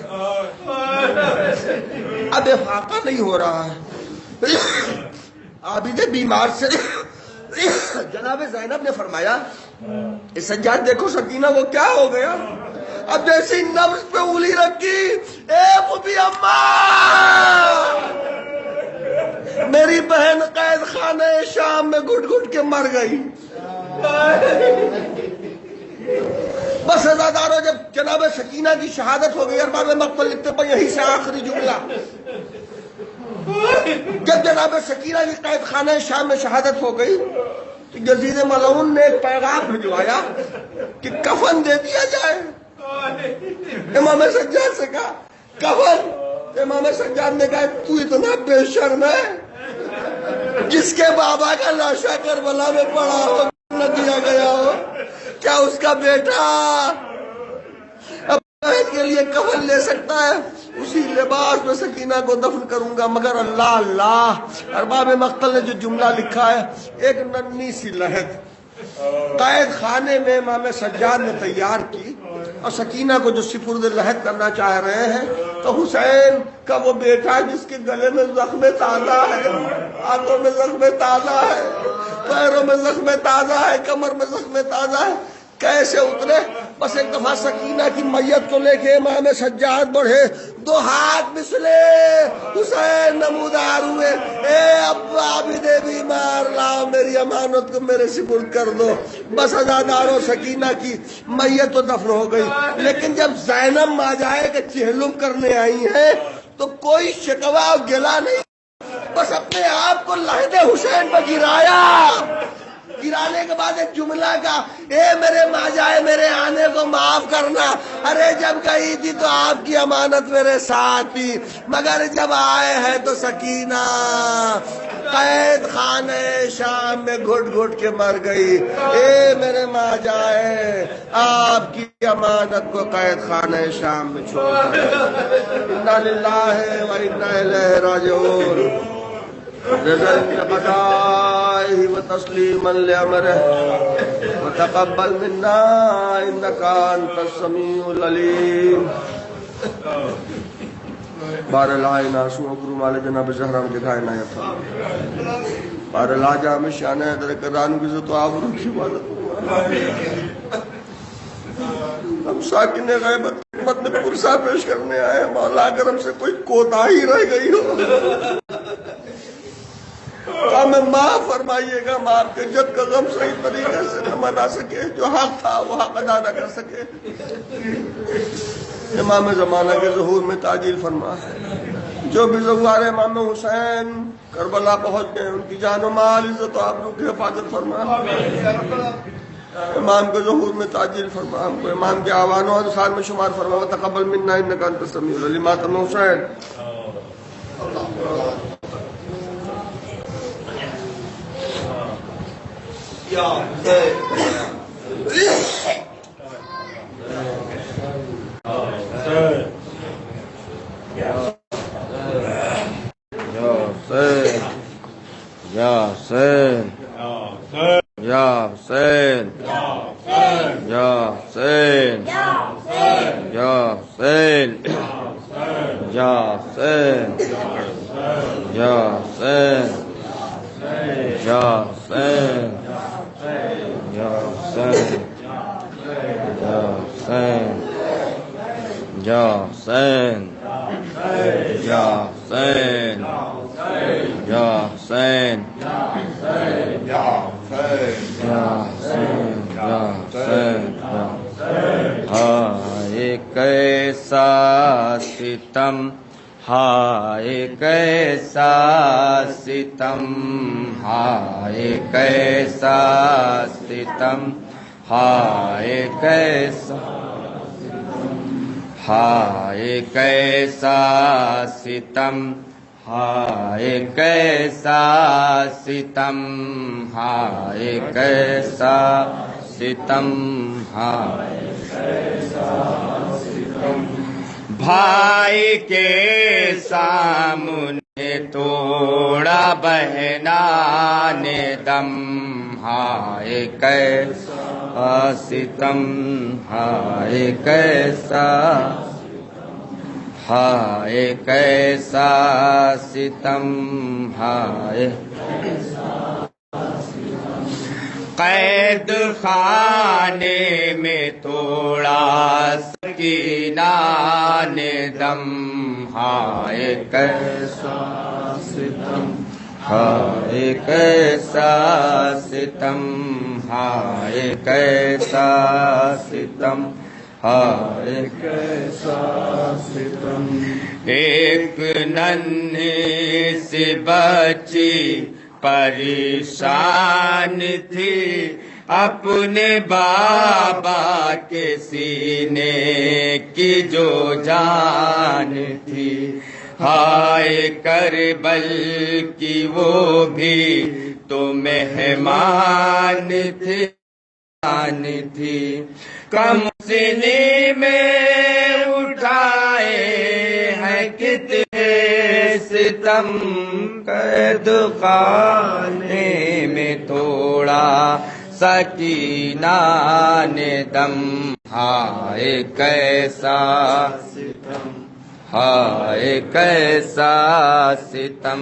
اب افاقہ نہیں ہو رہا ہے. عابد بیمار سے جناب زینب نے فرمایا اے سجاد دیکھو سکینہ وہ کیا ہو گیا. اب جیسے نبض پہ انگلی رکھی، اے پھوپھی اماں میری بہن قید خانہ شام میں گھٹ گھٹ کے مر گئی. بس عزاداروں جب جناب سکینہ کی شہادت ہو گئی، ارباب مقتل لکھتے پر یہی سے آخری جملہ، جب جناب سکینہ کی قید خانہ شام میں شہادت ہو گئی تو یزید ملعون نے ایک پیغام بھجوایا کہ کفن دے دیا جائے. امام سجاد سے کہا کفن. امام سجاد نے کہا تو اتنا بے شرم ہے جس کے بابا کا لاشا کربلا میں پڑا ہو نہ دیا گیا ہو، کیا اس کا بیٹا بہن کے لیے کفن لے سکتا ہے؟ اسی لباس میں سکینہ کو دفن کروں گا. مگر اللہ اللہ، ارباب مقتل نے جو جملہ لکھا ہے، ایک ننھی سی لہد قید خانے میں امام سجاد نے تیار کی اور سکینہ کو جو سپرد لہد کرنا چاہ رہے ہیں تو حسین کا وہ بیٹا جس کے گلے میں زخم تازہ ہے، ہاتھوں میں زخم تازہ ہے، پیروں میں زخم تازہ ہے، کمر میں زخم تازہ ہے، کیسے اترے؟ بس ایک دفعہ سکینہ کی میت کو لے کے امام سجاد بڑھے، دو ہاتھ مسلے، حسین نمودار ہوئے، اے ابا عابد بیمار لاؤ میری امانت کو میرے سپرد کر دو. بس عزاداروں سکینہ کی میت تو دفن ہو گئی، لیکن جب زینب ماں جائے کہ چہلم کرنے آئی ہیں تو کوئی شکوہ اور گلا نہیں، بس اپنے آپ کو لہد حسین پر گرایا. گرانے کے بعد ایک جملہ کا، اے میرے ماں جائے میرے آنے کو معاف کرنا. ارے جب گئی تھی تو آپ کی امانت میرے ساتھ تھی، مگر جب آئے ہیں تو سکینہ قید خانہ شام میں گھٹ گھٹ کے مر گئی. اے میرے ماں جائے آپ کی امانت کو قید خانہ شام میں چھوڑ کر انا للہ و انا الیہ راجعون. بقضائه وتسليما لأمره وتقبل منا إنك أنت السميع العليم. بار العائنہ سو گرو مال جناب زہرا میں جگہ عنایت تھا. بار لاجا میں شان ہے در کران کی عزت و آبرو کی عبادت. ہم ساکن غیبت خدمت میں پرسہ پیش کرنے آئے، مولا اگر ہم سے کوئی کوتاہی رہ گئی ہو تو ہمیں معاف فرمائیے گا. معاف کے جد کا غم صحیح طریقے سے نہ منا سکے، جو حق تھا وہ حق ادا نہ کر سکے. امام زمانہ کے ظہور میں تعجیل فرما. جو بھی زوار امام حسین کربلا پہنچ گئے ان کی جان و مال عزت و آبرو کی حفاظت فرما. امام کے ظہور میں تعجیل فرما. ہم کو امام کے آوان و انصار میں شمار فرما. وتقبل منا انک انت السمیع العلیم. ماتم حسین. یا ہائے کیسا ستم، ہائے کیسا ستم، ہائے کیسا ستم، ہائے کیسا، ہائے کیسا ستم، ہائے کیسا ستم، ہائے کیسا ستم، ہائے کیسا ستم، بھائی کے سامنے توڑا بہنا نے دم، ہائے کیسا ستم، ہائے کیسا، ہائے کیسا ستم، ہائے قید خانے میں توڑا سکینہ نے دم، ہائے کیسا ستم، ہائے کیسا ستم، ہائے کیسا ستم، ہائے کیسا ستم، ایک ننھی سی بچی پریشان تھی، اپنے بابا کے سینے کی جو جان تھی، ہائے کربل کی وہ بھی تو مہمان تھی، کم سنی میں اٹھائے ہیں کتنے ستم، قید خانے میں توڑا سکینہ نے دم، ہائے کیسا ستم، ہائے کیسا ستم،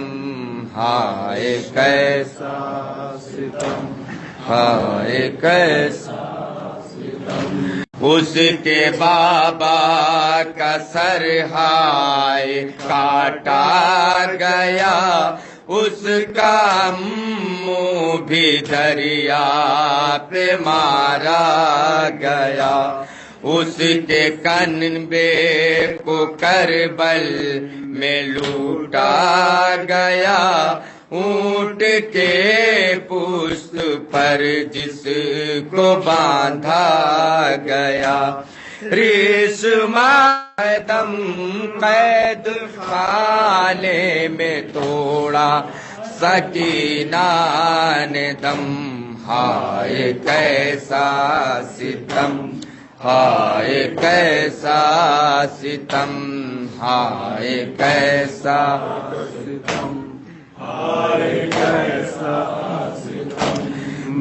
ہائے کیسا ستم، ہائے کیسا ستم، اس کے بابا کا سر ہائے کاٹا گیا، اس کا منہ بھی دریا پہ مارا گیا، اس کے کنبے کو کربل میں لوٹا گیا، اونٹ کے پشت پر جس کو باندھا گیا، ریشما دم قید خانے میں توڑا سکینہ نے دم، ہائے کیسا ستم، ہائے کیسا ستم، ہائے کیسا ستم، ہائے کیسا ستم،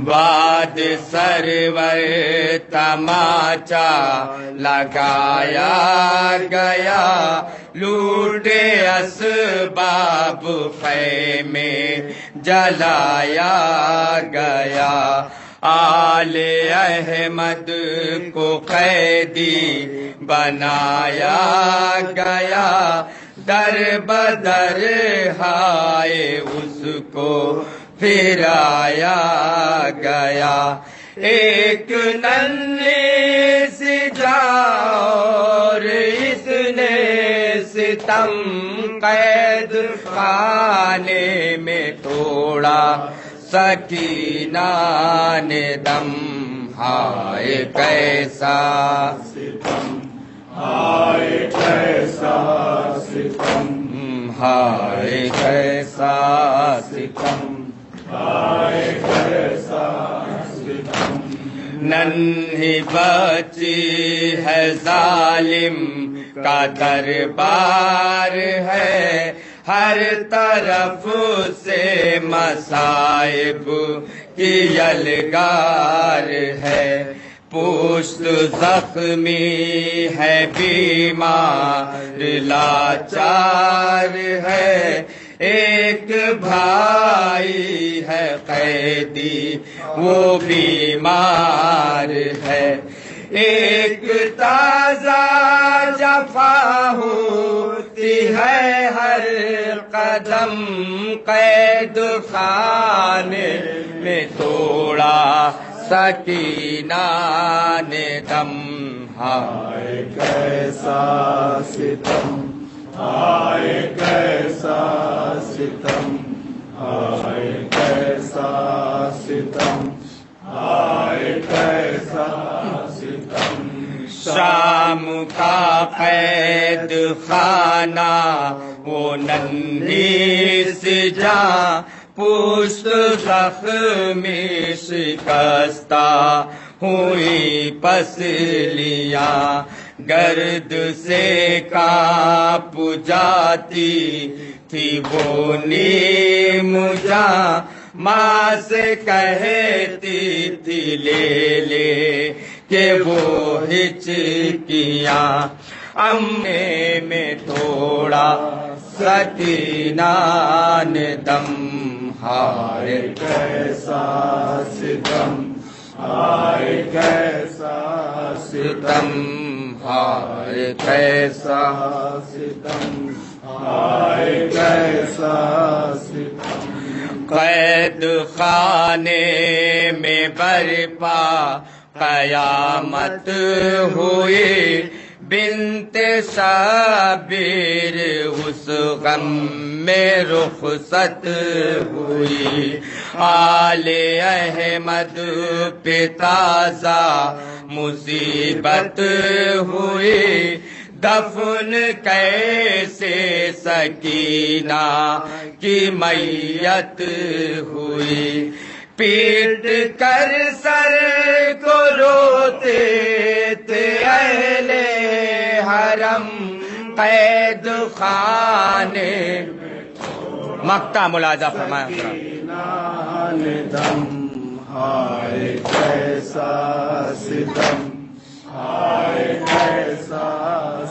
بعد سرور تماچا لگایا گیا، لوٹے اسباب خیمے جلایا گیا، آل احمد کو قیدی بنایا گیا، در بدر ہائے اس کو پھرایا گیا، ایک ننھی سی جان اتنے ستم، قید خانے میں توڑا سکینہ نے دم، ہائے کیسا ستم، ہائے کیسا ستم، ہائے کیسا ستم، ہائے کیسا ستم، ننھی بچی ہے ظالم کا دربار ہے، ہر طرف سے مصائب کی یلغار ہے، پشت زخمی ہے، بیمار لاچار ہے، ایک بھائی ہے قیدی وہ بیمار ہے، ایک تازہ جفا ہوتی ہے ہر قدم، قید خانے میں توڑا سکینہ نے دم، ہائے کیسا ستم، ہائے کیسا ستم، ہائے کیسا ستم، ہائے کیسا ستم، شام کا قید خانہ وہ ننھی سی جاں پشت زخمی شکستہ ہوئی پسلیاں گرد سے کانپ جاتی تھی وہ نیم جاں ماں سے کہتی تھی لے لے کہ وہ ہچکیاں امنے میں تھوڑا سکینہ نے دم ہائے کیسا ستم ہائے کیسا ستم ہائے کیسا ستم ہائے کیسا ستم قید خانے میں برپا قیامت ہوئی بنت شبیر اس غم میں رخصت ہوئی آل احمد پہ تازہ مصیبت ہوئی دفن کیسے سکینہ کی میت ہوئی پیٹ کر سر کو روتے تھے اہل حرم قید خانے مکہ ملاحظہ فرمایا دم ہائے کیسا ستم ہائے کیسا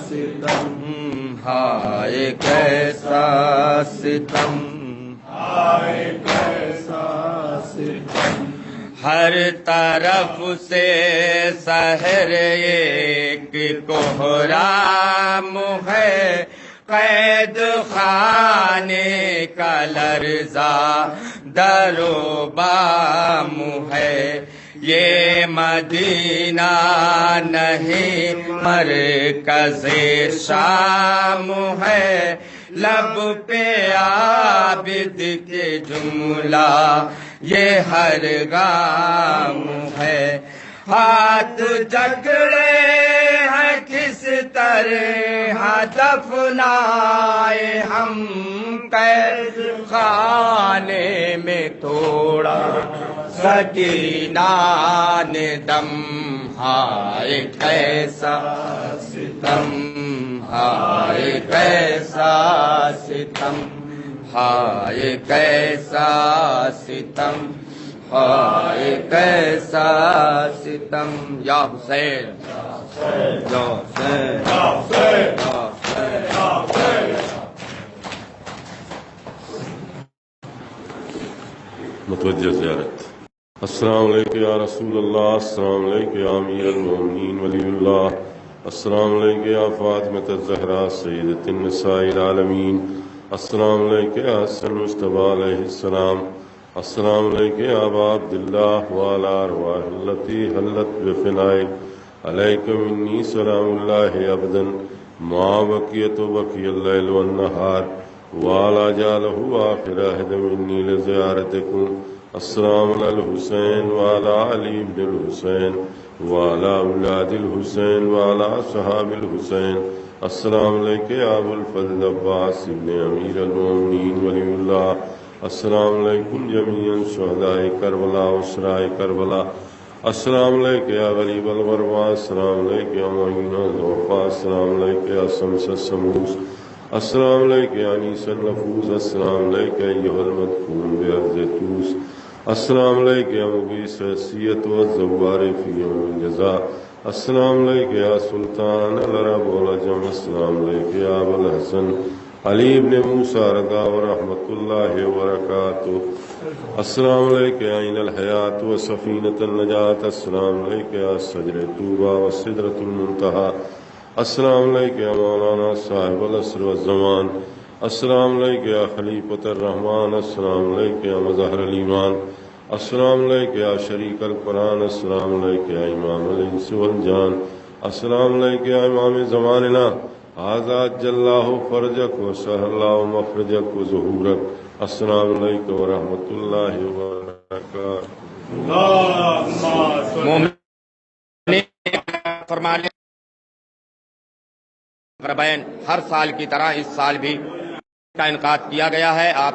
ستم ہائے کیسا ستم ہائے کیسا ستم ہر طرف سے سحر ایک کوہرام ہے قید خانے کا لرزہ در و بام ہے یہ مدینہ نہیں مرکز شام ہے لب پہ عابد کے جملہ یہ ہر گام ہے ہاتھ جکڑے ہیں کس طرح دفنائے ہم قید خانے میں تھوڑا سکینہ نے دم ہائے کیسا ستم ہائے کیسا ستم ہائے کیسا ستم ہائے کیسا ستم یا حسین یا حسین یا حسین متوجہ زیارت السلام علیکم یا رسول اللہ السلام علیکم یا امیر المومنین ولی اللہ السلام علیکم یا فاطمۃ الزہرا سیدۃ النساء العالمین السلام علیکم یا حسن مصطفیٰ علیہ السلام السلام علیکم یا ابا عبداللہ وعلی ارواح التی حلت بفنائک علیکم انی سلام اللہ ابدا ما بقیت بقی اللیل والنہار وعلی جعلہ آخر عہد منی لزیارتکم السلام علی الحسین وعلی علی بن الحسین وعلی اولاد الحسین وعلی صحاب الحسین السلام علیکم یا ابو الفضل عباس ابن امیر المومنین ولی اللہ السلام علیکم جمیعا شہداء کربلا اسراء کربلا السلام علیکم یا غریب الغربا السلام علیکم یا معین الوفا السلام علیکم یا شمس الشموس السلام علیکم یا انیس النفوس السلام علیکم ایھا المدفون بارض طوس السلام علیکم یا مغیث حیثیت والزوار فی یوم الجزاء السلام علیکم یا سلطان العرب والعجم السلام علیکم یا ابو الحسن علی بن موسیٰ رضا ورحمۃ اللہ وبرکاتہ السلام علیکم یا عین الحیات و سفینۃ النجات السلام علیکم یا شجر طوبیٰ و سدرۃ المنتہیٰ السلام علیکم یا مولانا صاحب العصر والزمان السلام علیکم یا خلیفۃ الرحمن السلام علیکم یا مظہر الایمان السلام علیکم یا شریک القرآن السلام علیکم یا امام الانس والجان السلام علیکم یا امام زماننا آزاد جلّہ فرجک و شرح اللہ مخرجک و ظہورک السلام علیکم ورحمۃ اللہ وبرکاتہ فرما لیں اقربین ہر سال کی طرح اس سال بھی کا انعقاد کیا گیا ہے. آپ